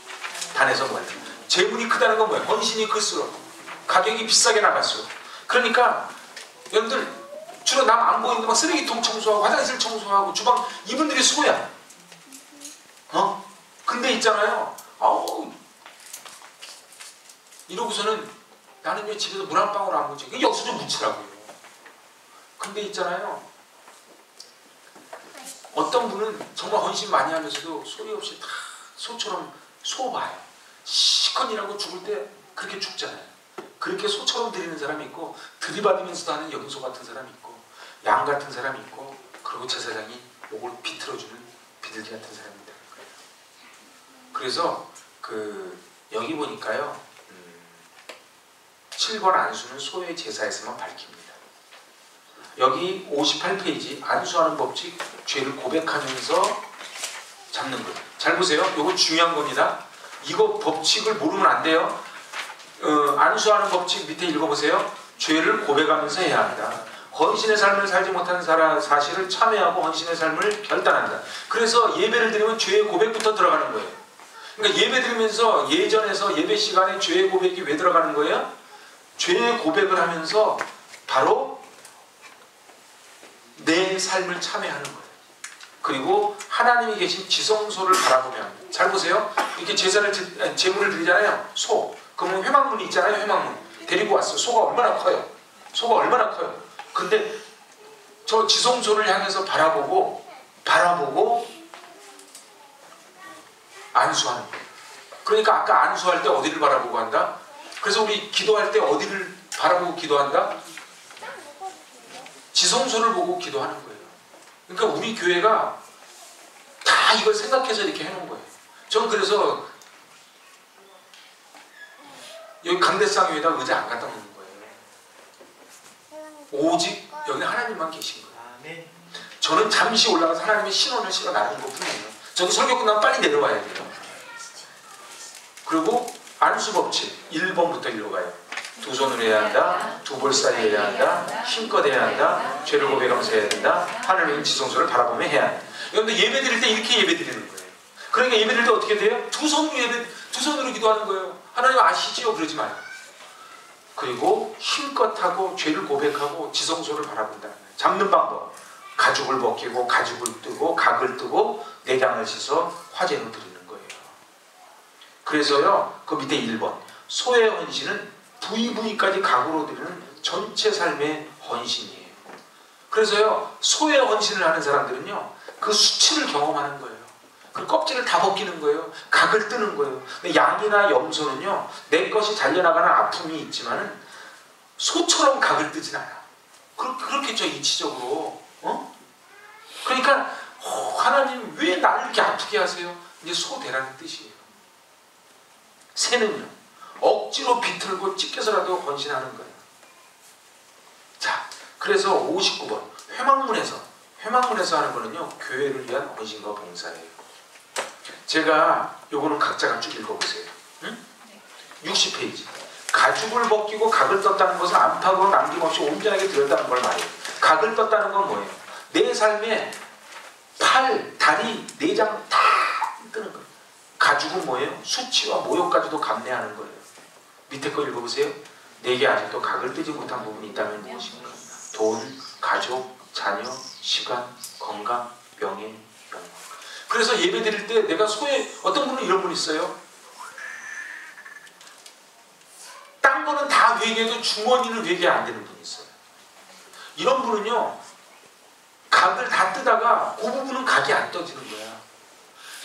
단에서 뭐예요? 재물이 크다는 건 뭐예요? 헌신이 클수록 가격이 비싸게 나갈수록. 그러니까 여러분들 주로 남 안 보이는데 막 쓰레기통 청소하고 화장실 청소하고 주방 이분들이 수고야. 근데 있잖아요. 이러고서는 나는 왜 집에서 물 한 방울 안 묻지? 여기서 좀 묻히라고요. 근데 있잖아요. 어떤 분은 정말 헌신 많이 하면서도 소리 없이 다 소처럼 소 봐요. 시컷 일하고 죽을 때 그렇게 죽잖아요. 그렇게 소처럼 드리는 사람이 있고 들이받으면서도 하는 염소 같은 사람이 있고 양 같은 사람이 있고 그리고 제사장이 목을 비틀어주는 비둘기 같은 사람입니다. 그래서 여기 보니까요 7번 안수는 소의 제사에서만 밝힙니다. 여기 58페이지 안수하는 법칙 죄를 고백하면서 잡는 거예요. 잘 보세요. 이거 중요한 겁니다. 이거 법칙을 모르면 안 돼요. 안수하는 법칙 밑에 읽어보세요. 죄를 고백하면서 해야 한다. 헌신의 삶을 살지 못하는 사실을 참회하고 헌신의 삶을 결단한다. 그래서 예배를 드리면 죄의 고백부터 들어가는 거예요. 그러니까 예배 드리면서 예전에서 예배 시간에 죄의 고백이 왜 들어가는 거예요? 죄의 고백을 하면서 바로 내 삶을 참회하는 거예요. 그리고 하나님이 계신 지성소를 바라보며 합니다. 잘 보세요. 이렇게 제물을 드리잖아요. 소. 그러면 회막문이 있잖아요. 회막문. 데리고 왔어요. 소가 얼마나 커요. 소가 얼마나 커요. 근데 저 지성소를 향해서 바라보고 안수하는 거예요. 그러니까 아까 안수할 때 어디를 바라보고 한다? 그래서 우리 기도할 때 어디를 바라보고 기도한다? 지성소를 보고 기도하는 거예요. 그러니까 우리 교회가 다 이걸 생각해서 이렇게 해놓은 거예요. 저는 그래서 여기 강대상 위에다 의자 안 갖다 놓는 거예요. 오직 여기 하나님만 계신 거예요. 저는 잠시 올라가서 하나님의 신원을 실어 나르는 것뿐이에요. 저도 설교 끝나면 빨리 내려와야 돼요. 그리고 안수법칙 1번부터 읽어가요. 두 손으로 해야 한다. 두 볼살이 해야 한다. 힘껏 해야 한다. 죄를 고백하면서 해야 된다. 하늘의 지성소를 바라보며 해야 한다. 여러분들 예배 드릴 때 이렇게 예배 드리는 거예요. 그러니까 예배 드릴 때 어떻게 돼요? 두 손으로 기도하는 거예요. 하나님 아시지요? 그러지 마요. 그리고 힘껏 하고 죄를 고백하고 지성소를 바라본다는 거예요. 잡는 방법. 가죽을 벗기고 가죽을 뜨고 각을 뜨고 내장을 씻어 화제로 드리는 거예요. 그래서요, 그 밑에 1번. 소의 헌신은 부위부위까지 각오로 드리는 전체 삶의 헌신이에요. 그래서요, 소의 헌신을 하는 사람들은요, 그 수치를 경험하는 거예요. 그 껍질을 다 벗기는 거예요. 각을 뜨는 거예요. 근데 양이나 염소는요, 내 것이 잘려나가는 아픔이 있지만은 소처럼 각을 뜨진 않아. 그렇겠죠, 이치적으로. 그러니까 하나님 왜 나를 이렇게 아프게 하세요? 이제 소대라는 뜻이에요. 새는요, 억지로 비틀고 찢겨서라도 헌신하는 거예요. 자, 그래서 59번 회막문에서 하는 거는요, 교회를 위한 헌신과 봉사예요. 제가 요거는 각자가 쭉 읽어보세요. 응? 60페이지. 가죽을 벗기고 각을 떴다는 것은 안팎으로 남김없이 온전하게 드렸다는 걸 말해요. 각을 떴다는 건 뭐예요? 내 삶에 팔, 다리, 내장 다 뜨는 거예요. 가죽은 뭐예요? 수치와 모욕까지도 감내하는 거예요. 밑에 거 읽어보세요. 내게 아직도 각을 뜨지 못한 부분이 있다면 무엇인가? 돈, 가족, 자녀, 시간, 건강, 명예, 영광. 그래서 예배 드릴 때 내가 어떤 분은 이런 분 있어요. 딴 거는 다 회개해도 주머니는 회개 안 되는 분이 있어요. 이런 분은요, 각을 다 뜨다가 그 부분은 각이 안 떠지는 거야.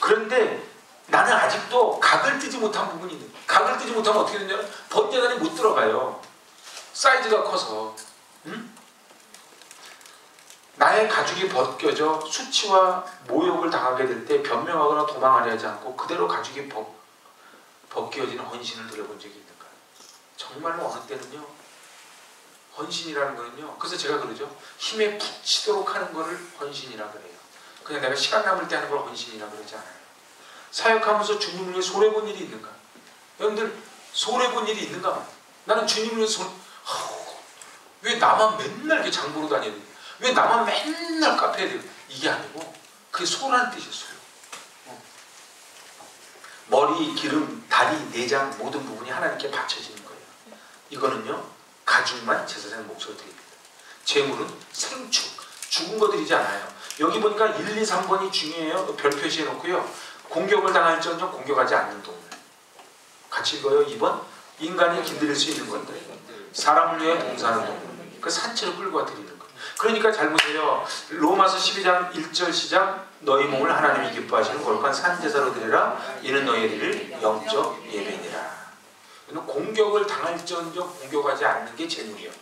그런데 나는 아직도 각을 뜨지 못한 부분이 있는 거야. 각을 뜨지 못하면 어떻게 되냐면 번제단이 못 들어가요. 사이즈가 커서. 응? 나의 가죽이 벗겨져 수치와 모욕을 당하게 될 때 변명하거나 도망하려 하지 않고 그대로 가죽이 벗겨지는 헌신을 드려본 적이 있는가? 정말로 어느 때는요, 헌신이라는 거는요, 그래서 제가 그러죠. 힘에 붙이도록 하는 거를 헌신이라 그래요. 그냥 내가 시간 남을 때 하는 걸 헌신이라 그러지 않아요. 사역하면서 주님을 위해 손해본 일이 있는가? 여러분들 손해본 일이 있는가? 나는 주님을 위해 왜 나만 맨날 이렇게 장 보러 다녀야 돼? 왜 나만 맨날 카페에 돼요? 이게 아니고 그게 소라는 뜻이에요. 소. 머리, 기름, 다리, 내장 모든 부분이 하나님께 바쳐지는 거예요. 이거는요, 가죽만 제사장 목소리 드립니다. 재물은 생축, 죽은 거 드리지 않아요. 여기 보니까 1, 2, 3번이 중요해요. 별 표시해 놓고요. 공격을 당할지언정 공격하지 않는 동물. 같이 읽어요. 2번. 인간이 길들일 수 있는 것들. 사람을 위해 봉사하는 동물. 그 산채로 끌고 와 드리는 거예요. 그러니까 잘 보세요. 로마서 12장 1절 시작. 너희 몸을 하나님이 기뻐하시는 거룩한 산제사로 드리라. 이는 너희들을 영적 예배니라. 공격을 당할지언정 공격하지 않는 게 재물이에요.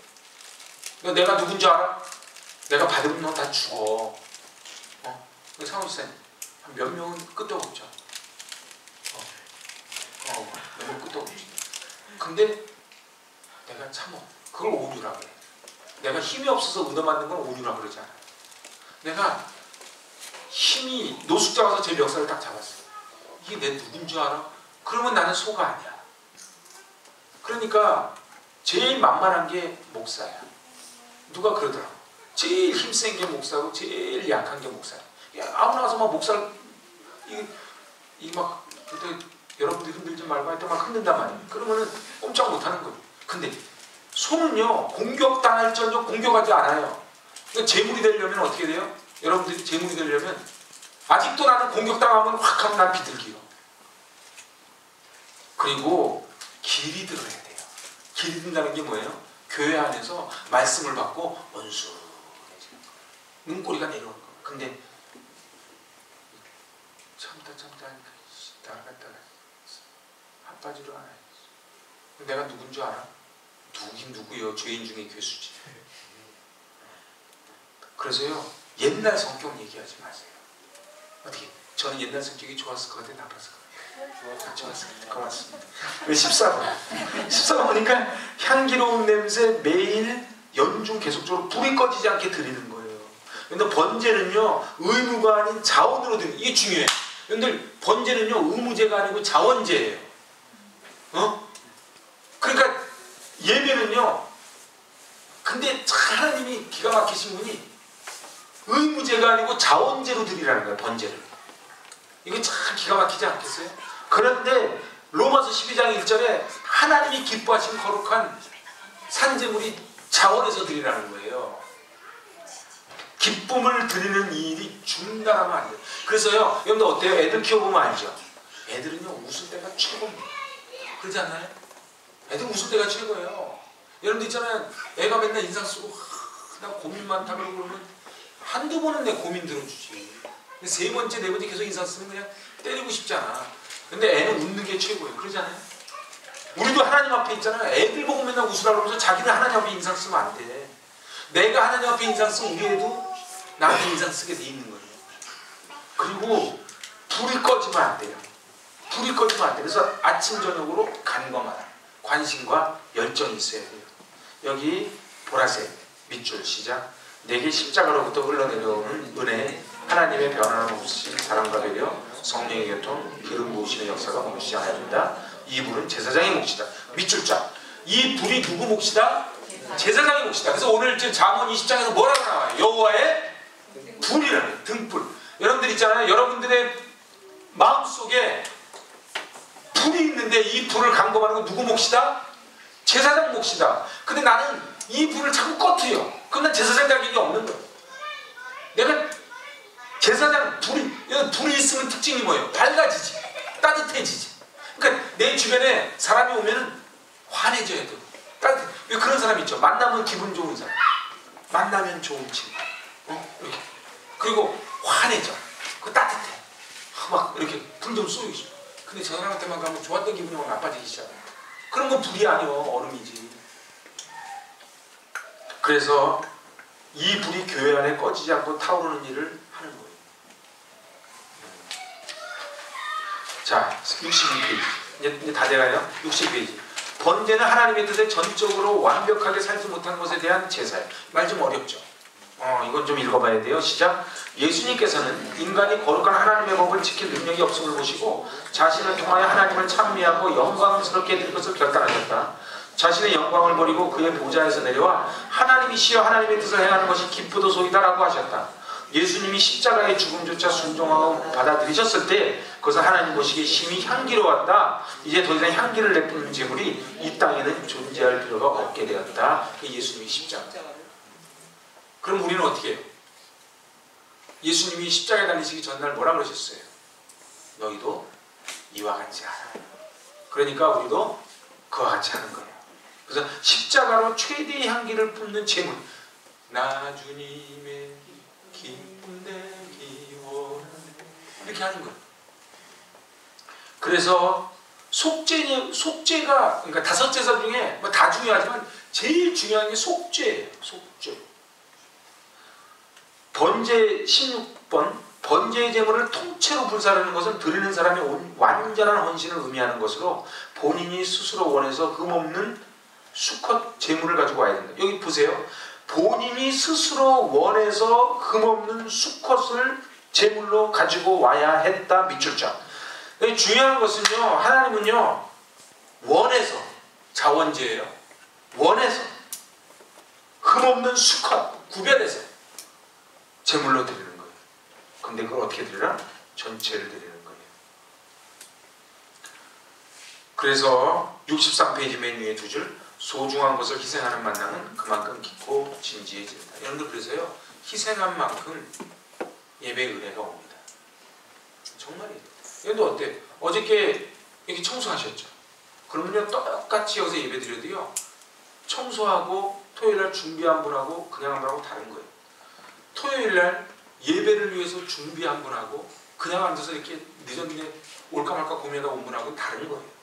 내가 누군지 알아? 내가 받으면 너 다 죽어. 상호쌤, 몇 명은 끄떡없죠. 몇 명 끄떡없지. 근데 내가 참어. 그걸 온유라고 해. 내가 힘이 없어서 얻어맞는 건 온유라고 그러지 않아요. 내가 힘이 노숙자 와서 제 멱살을 딱 잡았어요. 이게 내 누군지 알아? 그러면 나는 소가 아니야. 그러니까 제일 만만한 게 목사야. 누가 그러더라고. 제일 힘센 게 목사고 제일 약한 게 목사야. 아무나 와서 막 목살 막 여러분들 흔들지 말고 하여튼 막 흔든단 말이에요. 그러면은 꼼짝 못하는 거예요. 근데 소는요, 공격당할지언정 공격하지 않아요. 그러니까 재물이 되려면 어떻게 돼요? 여러분들이 재물이 되려면 아직도 나는 공격당하면 확 하면 난 비틀기요. 그리고 길이 들어야 돼요. 길이 든다는 게 뭐예요? 교회 안에서 말씀을 받고 원수해지는 거예요. 눈꼬리가 내려오는 거예요. 근데 참다 하니까 나갔다가 핫바지로 하나. 내가 누군 줄 알아? 누구긴 누구요? 죄인 중에 괴수지. 그래서요, 옛날 성격 얘기하지 마세요. 어떻게? 저는 옛날 성격이 좋았을 것 같아요? 나빴을 것 같아요? 좋았습니다. 고맙습니다. 왜 14번? 14번 보니까 향기로운 냄새 매일 연중 계속적으로 불이 꺼지지 않게 드리는 거예요. 근데 번제는요, 의무가 아닌 자원으로 드리는, 이게 중요해요. 여러분들, 번제는요, 의무제가 아니고 자원제예요. 그러니까 예배는요, 근데 하나님이 기가 막히신 분이 의무제가 아니고 자원제로 드리라는 거예요. 번제를. 이거 참 기가 막히지 않겠어요? 그런데 로마서 12장 1절에 하나님이 기뻐하신 거룩한 산제물이 자원에서 드리라는 거예요. 기쁨을 드리는 일이 중단하면 안 돼요. 그래서요, 여러분들 어때요? 애들 키워보면 알죠? 애들은요 웃을 때가 최고입니다. 그렇지 않나요? 애들 웃을 때가 최고예요. 여러분들 있잖아요. 애가 맨날 인상 쓰고 나 고민 많다 그러고 그러면 한두 번은 내 고민 들어주지. 근데 세 번째 네 번째 계속 인상 쓰면 그냥 때리고 싶잖아. 근데 애는 웃는 게 최고예요. 그러지 않아요? 우리도 하나님 앞에 있잖아요. 애들 보고 맨날 웃으라고 그러면서 자기는 하나님 앞에 인상 쓰면 안 돼. 내가 하나님 앞에 인상 쓰면 우리 애도 나한테 인상 쓰게 돼 있는 거예요. 그리고 불이 꺼지면 안 돼요. 불이 꺼지면 안 돼요. 그래서 아침 저녁으로 간과마다 관심과 열정이 있어야 돼요. 여기 보라색 밑줄 시작. 내게 십자가로부터 흘러내려오는 은혜, 하나님의 변함없이 사랑과 배려, 성령의 교통, 기름 부으심의 역사가 멈추지 않아야 된다. 이 불은 제사장의 몫이다. 밑줄자. 이 불이 누구 몫이다? 제사장의 몫이다. 그래서 오늘 잠언 20장에서 뭐라고 나와요? 여호와의 불이라는 등불. 여러분들 있잖아요. 여러분들의 마음속에 불이 있는데 이 불을 감금하는 건 누구 몫이다? 제사장 몫이다. 근데 나는 이 불을 자꾸 꺼트려. 그럼 난 제사장 자격이 없는 거야. 내가 제사장 불이 있으면 특징이 뭐예요? 밝아지지. 따뜻해지지. 그러니까 내 주변에 사람이 오면은 환해져야 돼. 따뜻해. 왜 그런 사람 있죠? 만나면 기분 좋은 사람. 만나면 좋은 친구. 이렇게. 그리고 환해져. 그 따뜻해. 막 이렇게 불 좀 쏘이고 싶어. 근데 저 사람한테만 가면 좋았던 기분이 막 나빠지기 시작해. 그런 건 불이 아니요. 얼음이지. 그래서 이 불이 교회 안에 꺼지지 않고 타오르는 일을 하는 거예요. 자, 62페이지. 이제 다 돼가요. 60페이지. 번제는 하나님의 뜻에 전적으로 완벽하게 살지 못한 것에 대한 제사예요. 말 좀 어렵죠? 이건 좀 읽어봐야 돼요. 시작. 예수님께서는 인간이 거룩한 하나님의 법을 지킬 능력이 없음을 보시고 자신을 통하여 하나님을 찬미하고 영광스럽게 해드릴 것을 결단하셨다. 자신의 영광을 버리고 그의 보좌에서 내려와 하나님이시여 하나님의 뜻을 행하는 것이 기쁘도소이다 라고 하셨다. 예수님이 십자가의 죽음조차 순종하고 받아들이셨을 때 그것은 하나님 보시기에 심히 향기로웠다. 이제 더 이상 향기를 내뿜는 제물이 이 땅에는 존재할 필요가 없게 되었다. 예수님이 십자가. 그럼 우리는 어떻게 해요? 예수님이 십자가에 달리시기 전날 뭐라 그러셨어요? 너희도 이와 같이 하라. 그러니까 우리도 그와 같이 하는 거예요. 그래서 십자가로 최대의 향기를 뿜는 제물. 나 주님의 기쁨 내기 원하네. 이렇게 하는 거예요. 그래서 속죄가 그러니까 다섯 제사 중에 뭐 다 중요하지만 제일 중요한 게 속죄예요. 속죄. 번제 16번 번제의 제물을 통째로 불사르는 것은 드리는 사람의 완전한 헌신을 의미하는 것으로 본인이 스스로 원해서 흠없는 수컷 제물을 가지고 와야 된다. 여기 보세요. 본인이 스스로 원해서 흠없는 수컷을 제물로 가지고 와야 했다. 밑줄자. 중요한 것은요. 하나님은요. 원해서 자원제예요. 원해서 흠없는 수컷 구별해서 제물로 드리는 거예요. 근데 그걸 어떻게 드리라? 전체를 드리는 거예요. 그래서 63페이지 맨 위에 두 줄. 소중한 것을 희생하는 만남은 그만큼 깊고 진지해진다. 여러분들 그래서요. 희생한 만큼 예배 은혜가 옵니다. 정말이에요. 여러분들 어때? 어저께 여기 청소하셨죠? 그러면요. 똑같이 여기서 예배 드려도요. 청소하고 토요일날 준비한 분하고 그냥 한 분하고 다른 거예요. 토요일날 예배를 위해서 준비한 분하고 그냥 앉아서 이렇게 늦었는데 올까 말까 고민하다 온 분하고는 다른 거예요.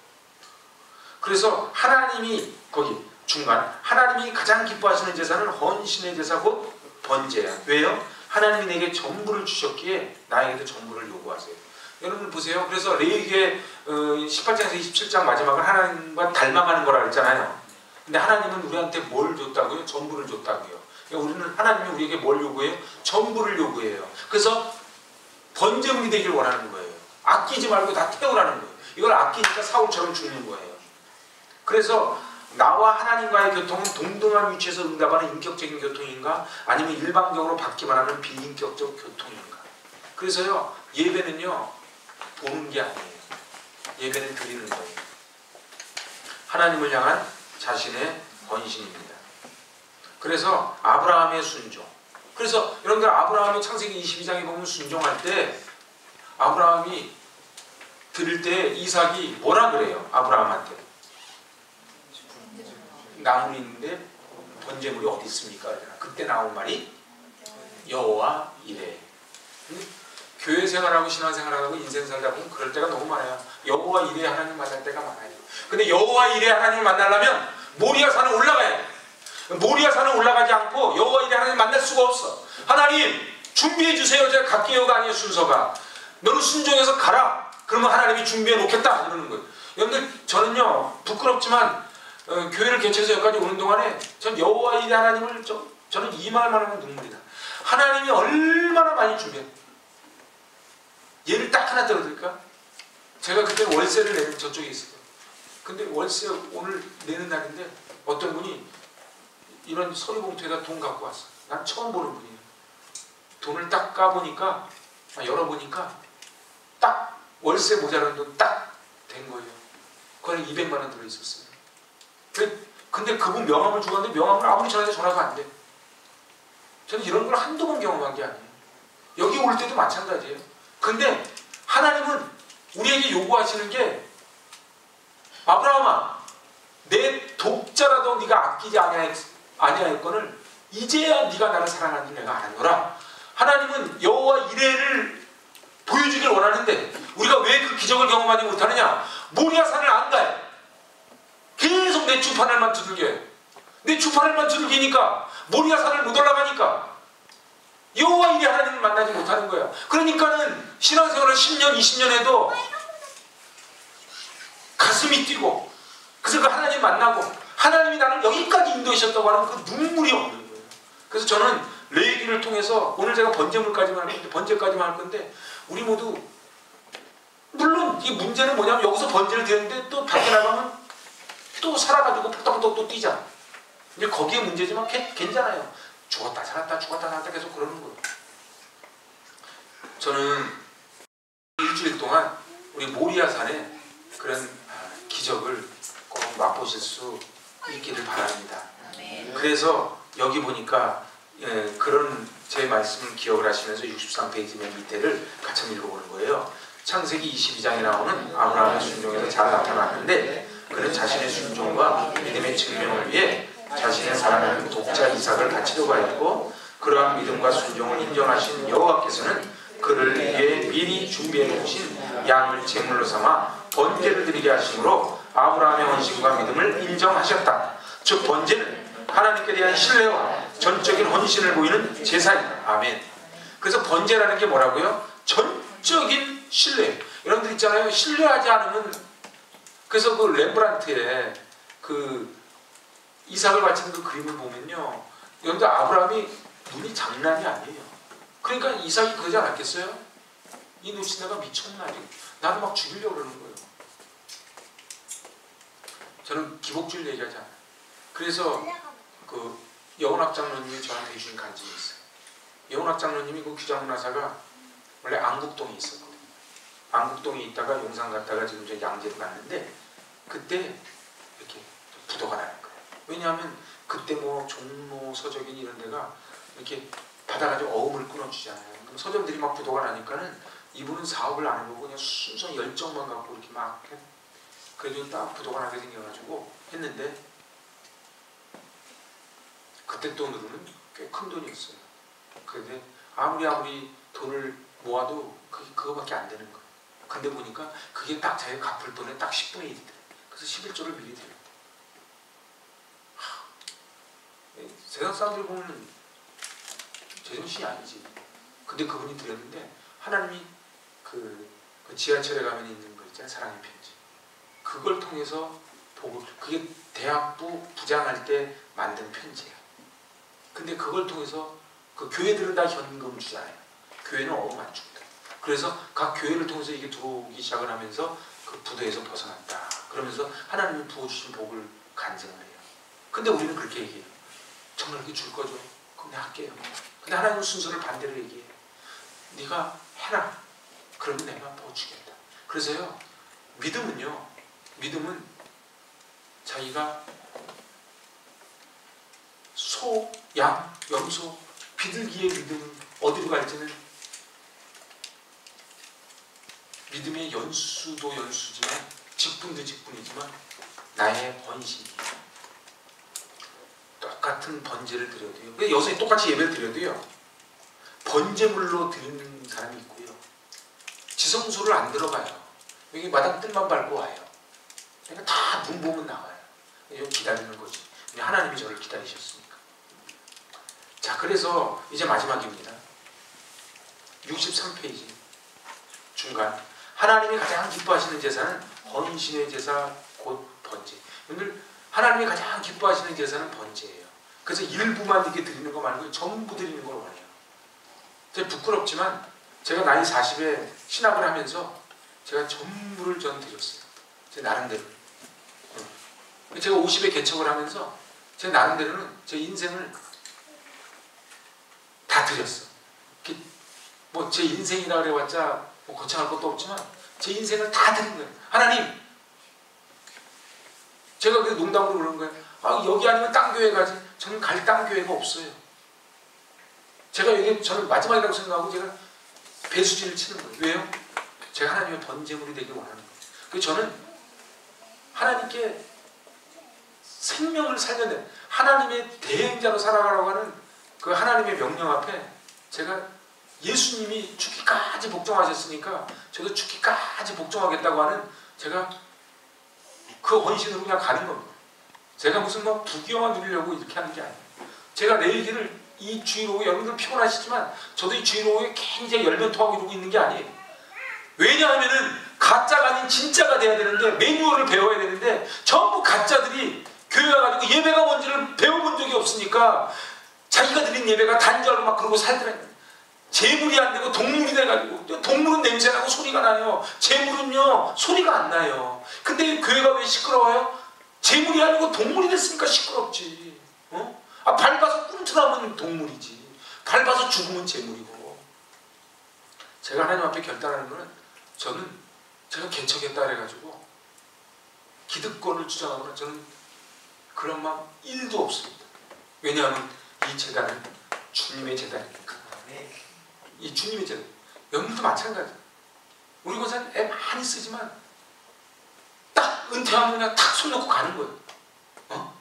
그래서 하나님이 거기 중간 하나님이 가장 기뻐하시는 제사는 헌신의 제사 곧 번제야. 왜요? 하나님이 내게 전부를 주셨기에 나에게도 전부를 요구하세요. 여러분 보세요. 그래서 레위기의 18장에서 27장 마지막은 하나님과 닮아가는 거라 그랬잖아요. 근데 하나님은 우리한테 뭘 줬다고요? 전부를 줬다고요. 우리는 하나님이 우리에게 뭘 요구해요? 전부를 요구해요. 그래서 번제물이 되길 원하는 거예요. 아끼지 말고 다 태우라는 거예요. 이걸 아끼니까 사울처럼 죽는 거예요. 그래서 나와 하나님과의 교통은 동등한 위치에서 응답하는 인격적인 교통인가 아니면 일방적으로 받기만 하는 비인격적 교통인가. 그래서요 예배는요 보는 게 아니에요. 예배는 드리는 거예요. 하나님을 향한 자신의 헌신입니다. 그래서 아브라함의 순종. 그래서 여러분들 아브라함이 창세기 22장에 보면 순종할 때 아브라함이 드릴 때 이삭이 뭐라 그래요? 아브라함한테. 나물이 있는데 번제물이 어디 있습니까? 그때 나온 말이 여호와 이레. 교회 생활하고 신앙생활하고 인생 살다 보면 그럴 때가 너무 많아요. 여호와 이레 하나님 만날 때가 많아요. 근데 여호와 이레 하나님을 만나려면 모리아 산에 올라가야 돼. 모리아 산에 올라가지 않고 여호와 이레 하나님 만날 수가 없어. 하나님 준비해 주세요. 제가 갈게요가 아니에요. 순서가. 너는 순종해서 가라. 그러면 하나님이 준비해 놓겠다 이러는 거예요. 여러분들 저는요 부끄럽지만 교회를 개최해서 여기까지 오는 동안에 전 여호와 이레 하나님을 저는 이 말만 하면 눈물이 나. 하나님이 얼마나 많이 준비해. 예를 딱 하나 들어드릴까? 제가 그때 월세를 내는 저쪽에 있어요. 근데 월세 오늘 내는 날인데 어떤 분이 이런 서류 봉투에다 돈 갖고 왔어. 난 처음 보는 분이에요. 돈을 딱 까보니까 열어보니까 딱 월세 모자란 돈 딱 된 거예요. 그 안에 200만 원 들어있었어요. 근데 그분 명함을 주고 왔는데 명함을 아무리 전화해도 전화가 안 돼. 저는 이런 걸 한두 번 경험한 게 아니에요. 여기 올 때도 마찬가지예요. 근데 하나님은 우리에게 요구하시는 게 아브라함아 내 독자라도 네가 아끼지 아니하였거늘 이제야 네가 나를 사랑하는 줄 내가 아노라. 하나님은 여호와 이레를 보여주길 원하는데 우리가 왜 그 기적을 경험하지 못하느냐? 모리아 산을 안 가요. 계속 내 주판을만 두들겨요. 내 주판을만 두들기니까 모리아 산을 못 올라가니까 여호와 이레 하나님을 만나지 못하는 거야. 그러니까는 신앙생활을 10년, 20년 해도 가슴이 뛰고 그래서 그 하나님 만나고 하나님이 나를 여기까지 인도하셨다고 하는 그 눈물이 없는 거예요. 그래서 저는 레위기를 통해서 오늘 제가 번제물까지만 할 건데 번제까지만 할 건데 우리 모두 물론 이 문제는 뭐냐면 여기서 번제를 드렸는데 또 밖에 나가면 또 살아가지고 퍽떡퍽떡 또 뛰자. 근데 거기에 문제지만 괜찮아요. 죽었다 살았다 죽었다 살았다 계속 그러는 거예요. 저는 일주일 동안 우리 모리아 산에 그런 기적을 꼭 맛보실 수 있기를 바랍니다. 그래서 여기 보니까 그런 제 말씀을 기억을 하시면서 63페이지 맨 밑에를 같이 읽어보는 거예요. 창세기 22장에 나오는 아브라함의 순종에서 잘 나타났는데 그는 자신의 순종과 믿음의 증명을 위해 자신의 사랑하는 독자 이삭을 바치려고 하였고 그러한 믿음과 순종을 인정하신 여호와께서는 그를 위해 미리 준비해 놓으신 양을 제물로 삼아 번제를 드리게 하심으로 아브라함의 헌신과 믿음을 인정하셨다. 즉 번제는 하나님께 대한 신뢰와 전적인 헌신을 보이는 제사이다. 아멘. 그래서 번제라는 게 뭐라고요? 전적인 신뢰. 여러분들 있잖아요. 신뢰하지 않으면 그래서 그 렘브란트의 그 이삭을 바치는 그 그림을 보면요. 여러분들 아브라함이 눈이 장난이 아니에요. 그러니까 이삭이 그러지 않았겠어요? 이 노시다가 미쳤나 지금. 나도 막 죽이려고 그러는 거예요. 저는 기복주의를 얘기하지 않아요. 그래서 그 여운학 장로님이 저한테 해준 간증이 있어요. 여운학 장로님이 그 규장문화사가 원래 안국동에 있었거든요. 안국동에 있다가 용산 갔다가 지금 저 양재로 갔는데 그때 이렇게 부도가 나는 거예요. 왜냐하면 그때 뭐 종로, 서적인 이런 데가 이렇게 받아가지고 어음을 끊어주잖아요. 그럼 서점들이 막 부도가 나니까는 이분은 사업을 안 해보고 그냥 순수한 열정만 갖고 이렇게 막 그래도 딱 부도가 나게 생겨가지고 했는데 그때 돈으로는 꽤 큰 돈이었어요. 그런데 아무리 돈을 모아도 그거밖에 안 되는 거예요. 근데 보니까 그게 딱 자기가 갚을 돈의 딱 10분의 1이 돼요. 그래서 11조를 미리 드려요. 세상 사람들이 보면 제정신이 아니지. 근데 그분이 드렸는데 하나님이 그 지하철에 가면 있는 거 있잖아요. 사랑의 편지. 그걸 통해서 보고 그게 대학부 부장할 때 만든 편지예요. 근데 그걸 통해서 그 교회들은 다 현금 주잖아요. 교회는 어음 안 줍니다. 그래서 각 교회를 통해서 이게 들어오기 시작을 하면서 그 부도에서 벗어났다. 그러면서 하나님이 부어주신 복을 간증을 해요. 근데 우리는 그렇게 얘기해요. 정말 이렇게 줄 거죠? 그럼 내가 할게요. 근데 하나님은 순서를 반대로 얘기해요. 네가 해라. 그러면 내가 더 주겠다. 그래서요. 믿음은 자기가 소, 양, 염소, 비둘기의 믿음은 어디로 갈지는 믿음의 연수도 연수지만 직분도 직분이지만 나의 헌신이에요. 똑같은 번제를 드려도요. 여기서 똑같이 예배를 드려도요. 번제물로 드리는 사람이 있고요. 지성소를 안 들어가요. 여기 마당 뜰만 밟고 와요. 그러니까 다 문 보면 나와요. 여기 기다리는 거지. 하나님이 저를 기다리셨으니까. 자, 그래서 이제 마지막입니다. 63페이지 중간. 하나님이 가장 기뻐하시는 제사는 헌신의 제사 곧 번제. 여러분들 하나님이 가장 기뻐하시는 제사는 번제예요. 그래서 일부만 이렇게 드리는 거 말고 전부 드리는 걸 원해요. 제가 부끄럽지만 제가 나이 40에 신학을 하면서 제가 전부를 전 드렸어요. 제 나름대로. 제가 50에 개척을 하면서 제 나름대로는 제 인생을 다 드렸어. 뭐 제 인생이라 그래봤자 뭐 거창할 것도 없지만 제 인생을 다 드린 거예요. 하나님, 제가 그 농담으로 그런 거예요. 아, 여기 아니면 딴 교회 가지. 저는 갈 딴 교회가 없어요. 제가 이게 저는 마지막이라고 생각하고 제가 배수진을 치는 거예요. 왜요? 제가 하나님의 번제물이 되길 원하는 거예요. 그래서 저는 하나님께 생명을 살려낸 하나님의 대행자로 살아가라고 하는 그 하나님의 명령 앞에 제가 예수님이 죽기까지 복종하셨으니까 저도 죽기까지 복종하겠다고 하는 제가 그 헌신으로 그냥 가는 겁니다. 제가 무슨 뭐 부귀영화 누리려고 이렇게 하는 게 아니에요. 제가 내 얘기를 이 주일오후에 여러분들 피곤하시지만 저도 이 주일오후에 굉장히 열변토하고 이러고 있는 게 아니에요. 왜냐하면은 가짜가 아닌 진짜가 돼야 되는데 매뉴얼을 배워야 되는데 전부 가짜들이 교회 와가지고 예배가 뭔지를 배워본 적이 없으니까 자기가 드린 예배가 단 줄 알고 막 그러고 살더라고요. 재물이 안 되고 동물이 돼가지고 동물은 냄새나고 소리가 나요. 재물은요 소리가 안 나요. 근데 교회가 왜 시끄러워요? 재물이 아니고 동물이 됐으니까 시끄럽지. 아, 밟아서 꿈틀하면 동물이지. 밟아서 죽으면 재물이고. 제가 하나님 앞에 결단하는 거는 제가 개척했다 그래가지고 기득권을 주장하거나 저는 그런 마음 1도 없습니다. 왜냐하면 이 재단은 주님의 재단이니까. 이 주님의 재단. 여러분도 마찬가지예요. 우리 권사는 애 많이 쓰지만 딱 은퇴하면 그냥 탁 손 놓고 가는 거예요.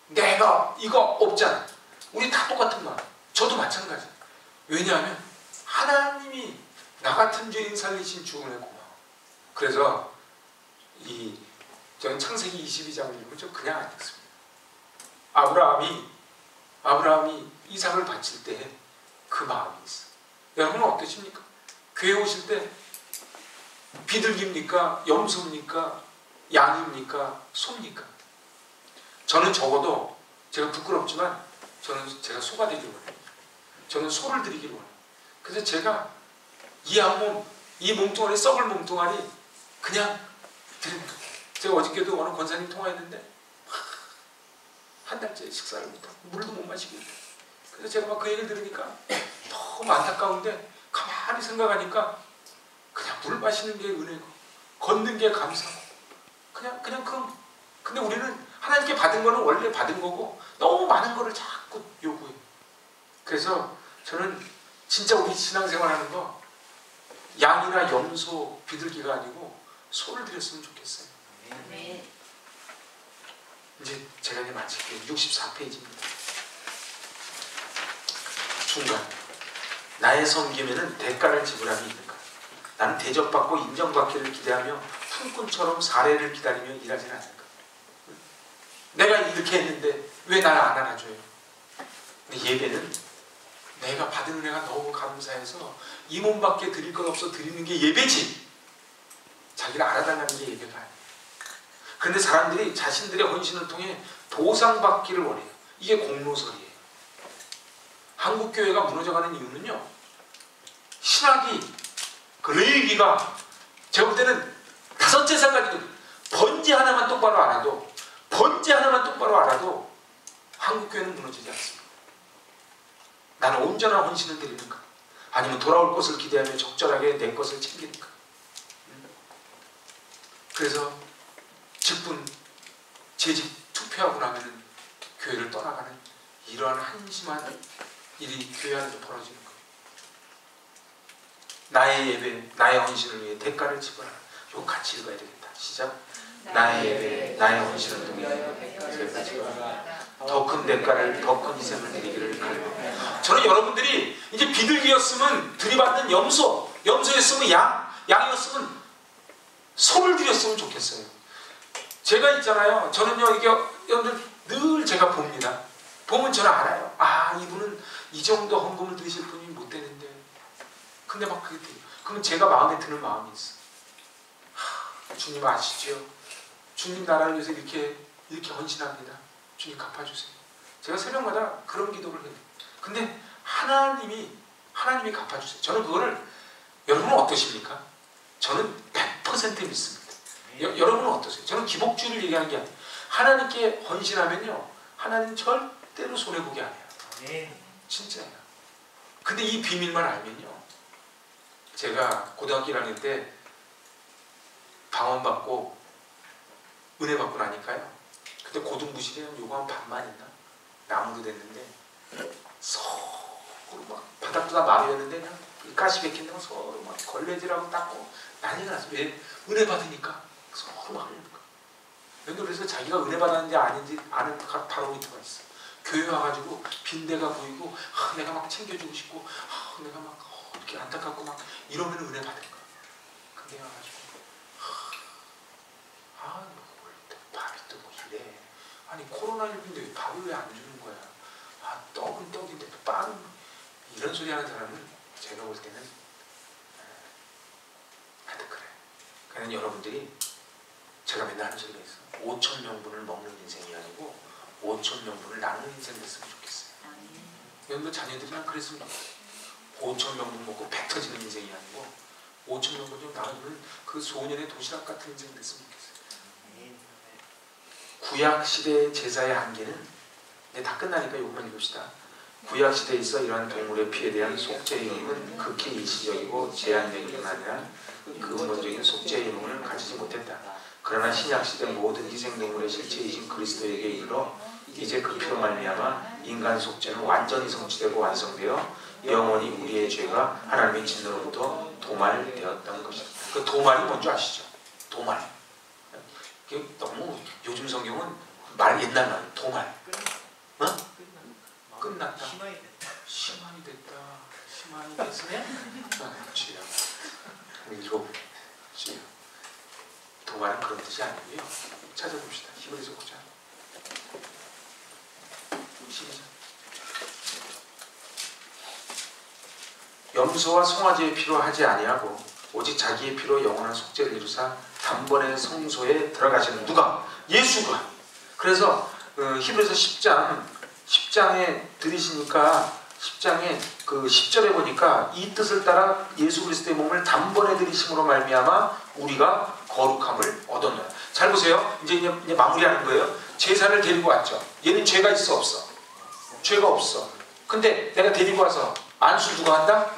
내가 이거 없잖아. 우리 다 똑같은 마음. 저도 마찬가지예요. 왜냐하면 하나님이 나 같은 죄인 살리신 주 은혜 고마워. 그래서 저는 창세기 22장을 읽으면 좀 그냥 안 읽습니다. 아브라함이 이삭을 바칠 때 그 마음이 있어. 여러분은 어떠십니까? 교회 오실 때 비둘기입니까? 염소입니까? 양입니까? 소입니까? 저는 적어도 제가 부끄럽지만 제가 소가 되기를 원해요. 저는 소를 드리기를 원해요. 그래서 제가 이 한 몸, 이 몸뚱아리, 썩을 몸뚱아리 그냥 드립니다. 제가 어저께도 어느 권사님 통화했는데 한 달째 식사를 못하고 물도 못 마시고 그래서 제가 막 그 얘기를 들으니까 너무 안타까운데 가만히 생각하니까 그냥 물 마시는 게 은혜고 걷는 게 감사고 그냥 그런. 근데 우리는 하나님께 받은 거는 원래 받은 거고 너무 많은 거를 자꾸 요구해요. 그래서 저는 진짜 우리 신앙생활하는 거 양이나 염소, 비둘기가 아니고 소를 드렸으면 좋겠어요. 네. 이제 제가 이제 마칠게요. 64페이지입니다. 중간. 나의 섬김에는 대가를 지불함이 있는가? 나는 대접받고 인정받기를 기대하며 품꾼처럼 사례를 기다리며 일하지 않는가? 내가 이렇게 했는데 왜 날 안 알아줘요? 근데 예배는 내가 받은 은혜가 너무 감사해서 이 몸밖에 드릴 것 없어 드리는 게 예배지. 자기를 알아달라는 게 예배가 아니에요. 그런데 사람들이 자신들의 헌신을 통해 보상받기를 원해요. 이게 공로설이에요. 한국 교회가 무너져가는 이유는요. 신학이 그 레위기가 제가 볼 때는 5제사까지도 번제 하나만 똑바로 알아도 한국 교회는 무너지지 않습니다. 나는 온전한 헌신을 드리는가? 아니면 돌아올 것을 기대하며 적절하게 내 것을 챙기는가? 그래서 직분, 재직 투표하고 나면 교회를 떠나가는 이러한 한심한 일이 교회 안에서 벌어지는 거예요. 나의 예배, 나의 헌신을 위해 대가를 지불하라. 이거 같이 읽어야 되겠다. 시작. 나의 예배, 나의 헌신을 위하여 대가를 지불하라. 더 큰 대가를, 더 큰 희생을 드리기를 갈망합니다. 저는 여러분들이 이제 비둘기였으면 들이받는 염소, 염소였으면 양, 양이었으면 소를 드렸으면 좋겠어요. 제가 있잖아요. 저는요, 이게 여러분들 늘 제가 봅니다. 보면 저는 알아요. 아, 이분은 이 정도 헌금을 드리실 분이 못 되는데. 근데 막 그게 돼요. 그러면 제가 마음에 드는 마음이 있어. 주님 아시죠? 주님 나라를 위해서 이렇게 헌신합니다. 주님 갚아주세요. 제가 새벽마다 그런 기도를 해요. 근데 하나님이 갚아주세요. 저는 그거를, 여러분은 어떠십니까? 저는 100% 믿습니다. 여러분은 어떠세요? 저는 기복주의를 얘기하는 게 아니에요. 하나님께 헌신하면요, 하나님 절대로 손해보게 안 해요. 진짜예요. 근데 이 비밀만 알면요, 제가 고등학교 1학년 때 방언받고 은혜 받고 나니까요, 그때 고등부실에 요거 한 반만 있나? 나무도 됐는데 서로 막 바닥도 다 마비였는데 그냥 가시 백힌다고 서로 막 걸레질하고 닦고 난리가 났어요. 왜? 은혜 받으니까 서로 막 그러니까. 그래서 자기가 은혜 받았는지 아닌지 아는 바로미터가 있어. 교회 와가지고 빈대가 보이고 내가 막 챙겨주고 싶고 내가 막 이렇게 안타깝고 막 이러면 은혜 받은 거야. 근데 와가지고 밥이 또 뭐 이래. 아니 코로나19인데 왜 밥을 왜 안 주는 거야. 떡은 떡인데 또 빵은 이런 소리 하는 사람은 제가 볼 때는 하여튼 그래. 그냥 여러분들이 제가 맨날 하는 소리가 있어. 5,000명분을 먹는 인생이 아니고 5,000명분을 나누는 인생 됐으면 좋겠어요. 여러분들 자녀들이랑 그랬으면 좋겠어요. 5,000명분 먹고 배 터지는 인생이 아니고 5,000명분 좀 나누는 그 소년의 도시락 같은 인생 됐으면 좋겠어요. 구약시대의 제사의 한계는 이제 다 끝나니까 이것만 읽읍시다. 구약시대에 있어 이러한 동물의 피에 대한 속죄의 힘은 극히 일시적이고 제한적인 뿐 아니라 근본적인 속죄의 힘을 가지지 못했다. 그러나 신약시대 모든 희생동물의 실체이신 그리스도에게 이르러 이제 그 피로 말미암아 인간 속죄는 완전히 성취되고 완성되어 영원히 우리의 죄가 하나님의 진노로부터 도말되었던 것이다. 그 도말이 뭔지 아시죠? 도말. 너무 요즘 성경은 옛날 말 도말. 어? 끝났다. 시만이 됐다. 시만이 됐으면 주여. 이거 주여. 도말은 그런 뜻이 아니고요. 찾아봅시다. 히브리서 9장. 시작. 염소와 송아지의 피로 하지 아니하고 오직 자기의 피로 영원한 속죄를 이루사 단번에 성소에 들어가시는 누가? 예수가. 그래서 히브리서 10장에 들이시니까 10장에 그 10절에 보니까 이 뜻을 따라 예수 그리스도의 몸을 단번에 들이심으로 말미암아 우리가 거룩함을 얻었노라. 잘 보세요. 이제 마무리하는 거예요. 제사를 데리고 왔죠. 얘는 죄가 있어 없어? 죄가 없어. 근데 내가 데리고 와서 안수 누가 한다?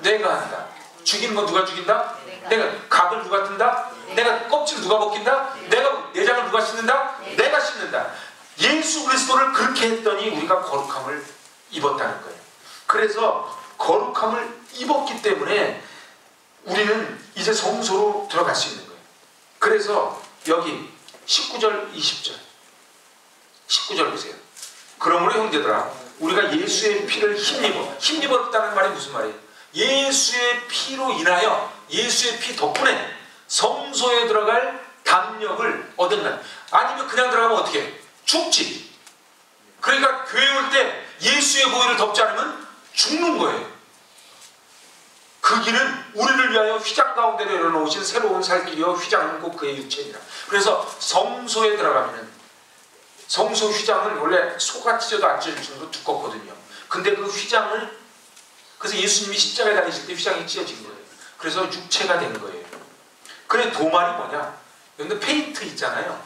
내가 한다. 죽이는 건 누가 죽인다? 내가. 각을 누가 뜬다? 내가. 껍질 누가 벗긴다? 내가. 내장을 누가 씻는다? 내가 씻는다. 예수 그리스도를 그렇게 했더니 우리가 거룩함을 입었다는 거예요. 그래서 거룩함을 입었기 때문에 우리는 이제 성소로 들어갈 수 있는 거예요. 그래서 여기 19절 20절 19절 보세요. 그러므로 형제들아 우리가 예수의 피를 힘입었다는 말이 무슨 말이에요? 예수의 피로 인하여 예수의 피 덕분에 성소에 들어갈 담력을 얻었나. 아니면 그냥 들어가면 어떻게 해? 죽지. 그러니까 교회 올 때 예수의 보혈을 덮지 않으면 죽는 거예요. 그 길은 우리를 위하여 휘장 가운데 내려놓으신 새로운 살 길이요 휘장은 곧 그의 육체니라. 그래서 성소에 들어가면은 성소 휘장은 원래 소가 찢어도 안 찢어질 정도로 두껍거든요. 근데 그 휘장을 그래서 예수님이 십자가에 다니실 때 휘장이 찢어진 거예요. 그래서 육체가 된 거예요. 그래 도말이 뭐냐? 여러분들 페인트 있잖아요.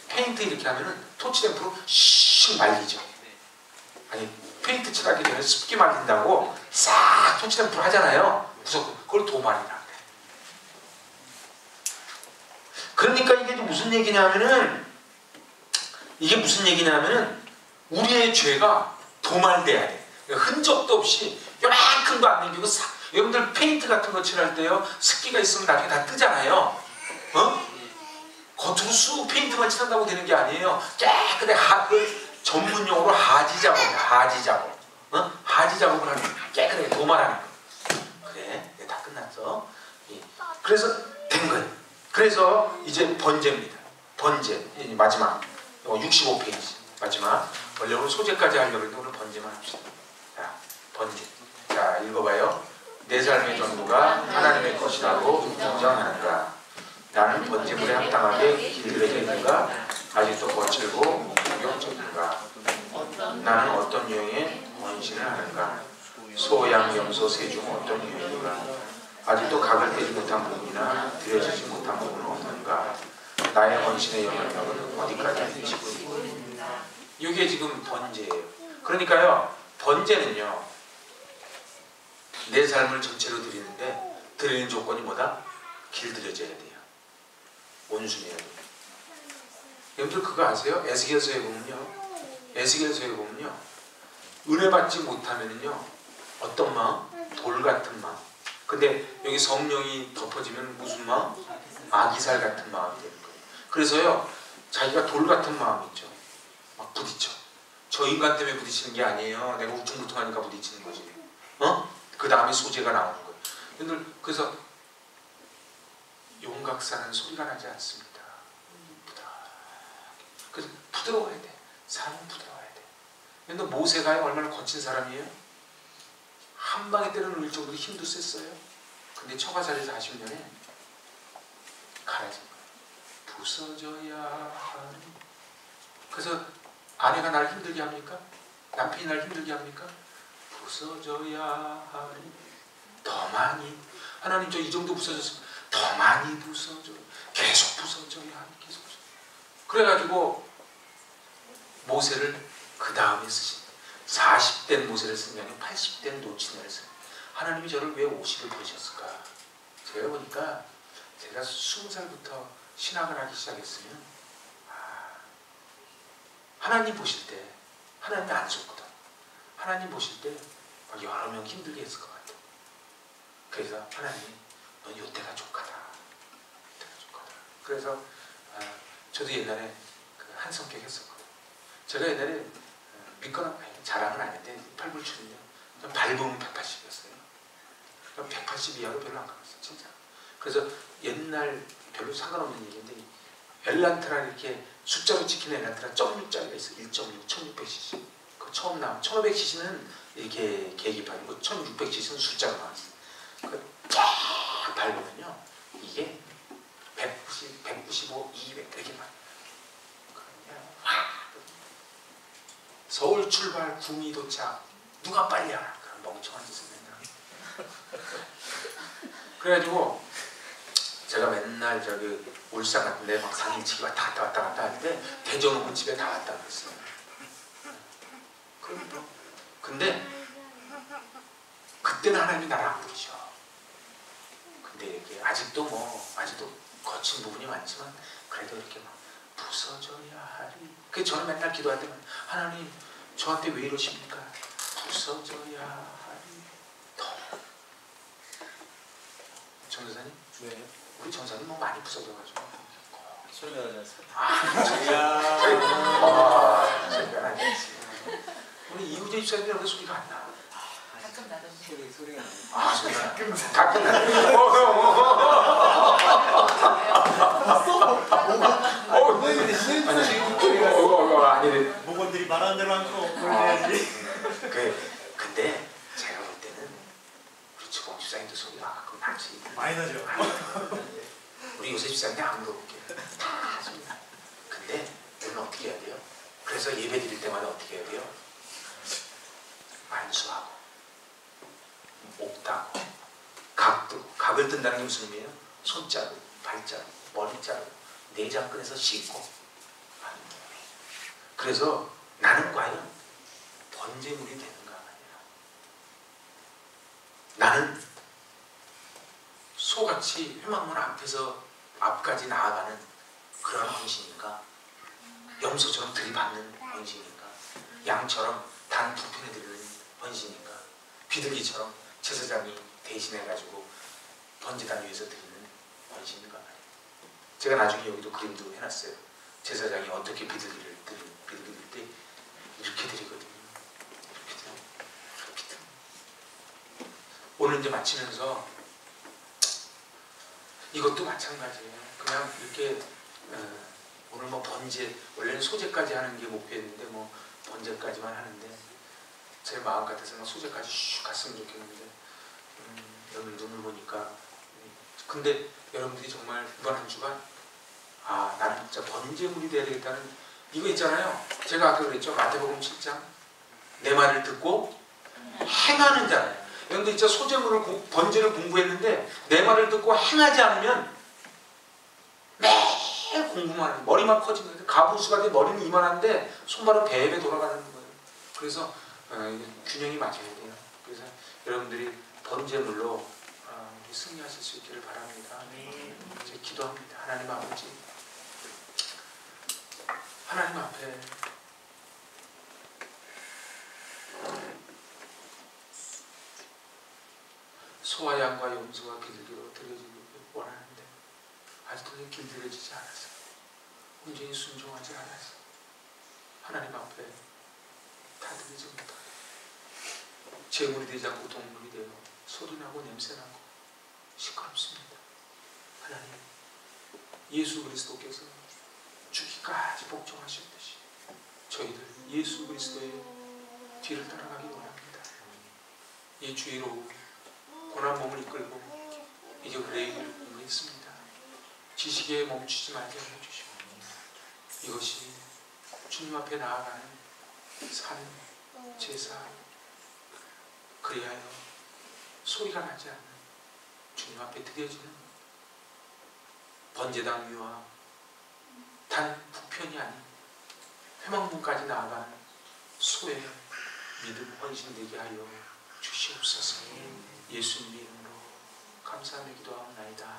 페인트 이렇게 하면은 토치댐프로 씩 말리죠. 아니 페인트 칠하기 전에 습기 말린다고 싹 토치댐프로 하잖아요. 무조건 그걸 도말이라 그래. 그러니까 이게 무슨 얘기냐면은 우리의 죄가 도말돼야 돼. 흔적도 없이 요만큼도 안 남기고 싹. 여러분들 페인트 같은 거 칠할 때요 습기가 있으면 나중에 다 뜨잖아요. 겉으로 쑥 페인트만 칠한다고 되는 게 아니에요. 깨끗하게 전문용어로 하지 작업이야. 하지 작업. 하지 작업을 하는 깨끗하게 도말하는 거. 그래, 다 끝났어. 그래서 된 거예요. 그래서 이제 번제입니다. 번제 마지막 65페이지 마지막. 원래 오늘 소제까지 하려고 했는데 오늘 번제만 합시다. 자, 번제. 자, 읽어봐요. 내 삶의 전부가 하나님의 것이라고 인정하는가? 나는 번제물에 합당하게 길들여져 있는가? 아직도 거칠고 공격적인가? 나는 어떤 유형의 헌신을 하는가? 소, 양, 염소, 새 중 어떤 유형인가? 아직도 각을 떼지 못한 부분이나 들여지지 못한 부분은 없는가? 나의 헌신의 영향력은 어디까지 미치고 있는가? 이게 지금 번제예요. 그러니까요, 번제는요, 내 삶을 전체로 드리는데 드리는 조건이 뭐다? 길들여져야 돼요. 온순해야 돼요. 여러분들 그거 아세요? 에스겔서에 보면요, 은혜 받지 못하면요 어떤 마음? 돌 같은 마음. 근데 여기 성령이 덮어지면 무슨 마음? 아기살 같은 마음이 되는 거예요. 그래서요, 자기가 돌 같은 마음이 있죠. 막 부딪혀. 저 인간 때문에 부딪히는 게 아니에요. 내가 우퉁불퉁하니까 부딪히는 거지. 그 다음에 소재가 나오는 거예요. 여러분들 그래서 용각사는 소리가 나지 않습니다. 그래서 부드러워야 돼. 사람은 부드러워야 돼. 여러분들 모세가 얼마나 거친 사람이에요? 한 방에 때려놓을 정도로 힘도 셌어요. 근데 처가살에서 40년에 가라진 거예요. 부서져야 하니. 그래서 아내가 날 힘들게 합니까? 남편이 날 힘들게 합니까? 부서져야 하니. 더 많이. 하나님 저 이 정도 부서졌으면 더 많이 부서져. 계속 부서져야 하니. 계속 부서져. 그래가지고 모세를 그 다음에 쓰신 40된 모세를 쓴 게 아니고 80된 노치네를 쓴. 하나님이 저를 왜 50을 부르셨을까? 제가 보니까 제가 20살부터 신학을 하기 시작했으면 하나님 보실 때 하나님이 안 좋거든. 하나님 보실 때 막 여러 명 힘들게 했을 것 같아. 그래서 하나님이 넌 요때가 족하다. 요때가 족하다. 그래서 저도 옛날에 한 성격 했었거든. 제가 옛날에 믿거나 자랑은 아닌데 팔불출인데 밟으면 180이었어요. 180 이하로 별로 안 가봤어요. 진짜. 그래서 옛날 별로 상관없는 얘기인데 엘란트라 이렇게 숫자로 찍히는 엘란트라 0.6짜리가 있어요. 1.6, 1600cc. 그 처음 나온 1500cc는 이렇게 계기판이고 1600cc는 숫자가 나왔어요. 쫙 밟으면요 이게 190, 195, 200 이렇게 많아요. 서울 출발, 구미 도착, 누가 빨리 하나? 그런 멍청한 짓을 맨날. 그래가지고 제가 맨날 저기 울산 같은데 막 상일치기 왔다 갔다 할 때 대전 오면 집에 다 왔다 그랬어요. 근데 그때는 하나님이 나를 안 부르셔. 근데 이렇게 아직도 거친 부분이 많지만 그래도 이렇게 막 부서져야 하리. 그래서 저는 맨날 기도할 때만 하나님 저한테 왜 이러십니까? 부서져야 하리. 전도사님? 왜? 우리 전사님 뭐 많이 부서져가지고 소리가 나지 않습니까? 소리가 나지 않습니다. 우리 이후재 입사님이 왜 소리가 안 나? 가끔 나도 소리가 나요. 소리가 가끔 나. 아니 목원들이 말하는 대로 않고 그래야지. 근데 제가 볼 때는 우리 주공 집사님도 소리가 가끔 나지. 많이 나죠. 우리 요새 집사님이 안 물어볼게요. 다 소리 나. 근데 우리는 어떻게 해야 돼요? 그래서 예배 드릴 때마다 어떻게 해야 돼요? 안수하고 옥다고 각도. 각을 뜬다는 게 무슨 의미예요? 손자루, 발자루, 머리자루, 내장근에서 씻고 하는 거예요. 그래서 나는 과연 번제물이 되는가 아니라 나는 소같이 회막문 앞까지 나아가는 그런 헌신인가? 염소처럼 들이받는 헌신인가? 양처럼 단 두 편에 드리는 헌신인가? 비둘기처럼 제사장이 대신해가지고 번제단 위에서 드리는 번신인가 봐요. 제가 나중에 여기도 그림도 해놨어요. 제사장이 어떻게 비둘기를 드릴 때 이렇게 드리거든요. 이렇게 드려. 오늘 이제 마치면서 이것도 마찬가지예요. 그냥 이렇게 오늘 뭐 번제, 원래는 소제까지 하는 게 목표였는데 뭐 번제까지만 하는데 제 마음 같아서는 소제까지 슉 갔으면 좋겠는데 여러분 눈을 보니까 근데 여러분들이 정말 이번 한 주간 나는 진짜 번제물이 돼야 되겠다는 이거 있잖아요. 제가 아까 그랬죠. 마태복음 7장 내 말을 듣고 행하는 자예요. 여러분들 진짜 소제물을 번제를 공부했는데 내 말을 듣고 행하지 않으면 매일 공부만 하는 머리만 커지는 거예요. 가부수가 돼 머리는 이만한데 손발은 배에 돌아가는 거예요. 그래서 균형이 맞아야 돼요. 그래서 여러분들이 번제물로 승리하실 수 있기를 바랍니다. 이제 기도합니다. 하나님 아버지, 하나님 앞에 소와 양과 염소가 길들여 드려지기를 원하는데 아직도 길들여지지 않아서 온전히 순종하지 않아서 하나님 앞에 다 드리지 못하고 제물이 되지 않고 동물이 되어 소리나고 냄새나고 시끄럽습니다. 하나님, 예수 그리스도께서 죽기까지 복종하셨듯이 저희들 예수 그리스도의 뒤를 따라가기 원합니다. 이 주의로 고난 몸을 이끌고 이제 그의 길을 공부했습니다. 지식에 멈추지 말게 해주시고 이것이 주님 앞에 나아가는 삶, 제사, 그리하여 소리가 나지 않는 주님 앞에 드려지는 번제단 위와 단 부편이 아닌 회망문까지 나아가는 소의 믿음 헌신되게 하여 주시옵소서. 예수님 이름으로 감사하며 기도하옵나이다.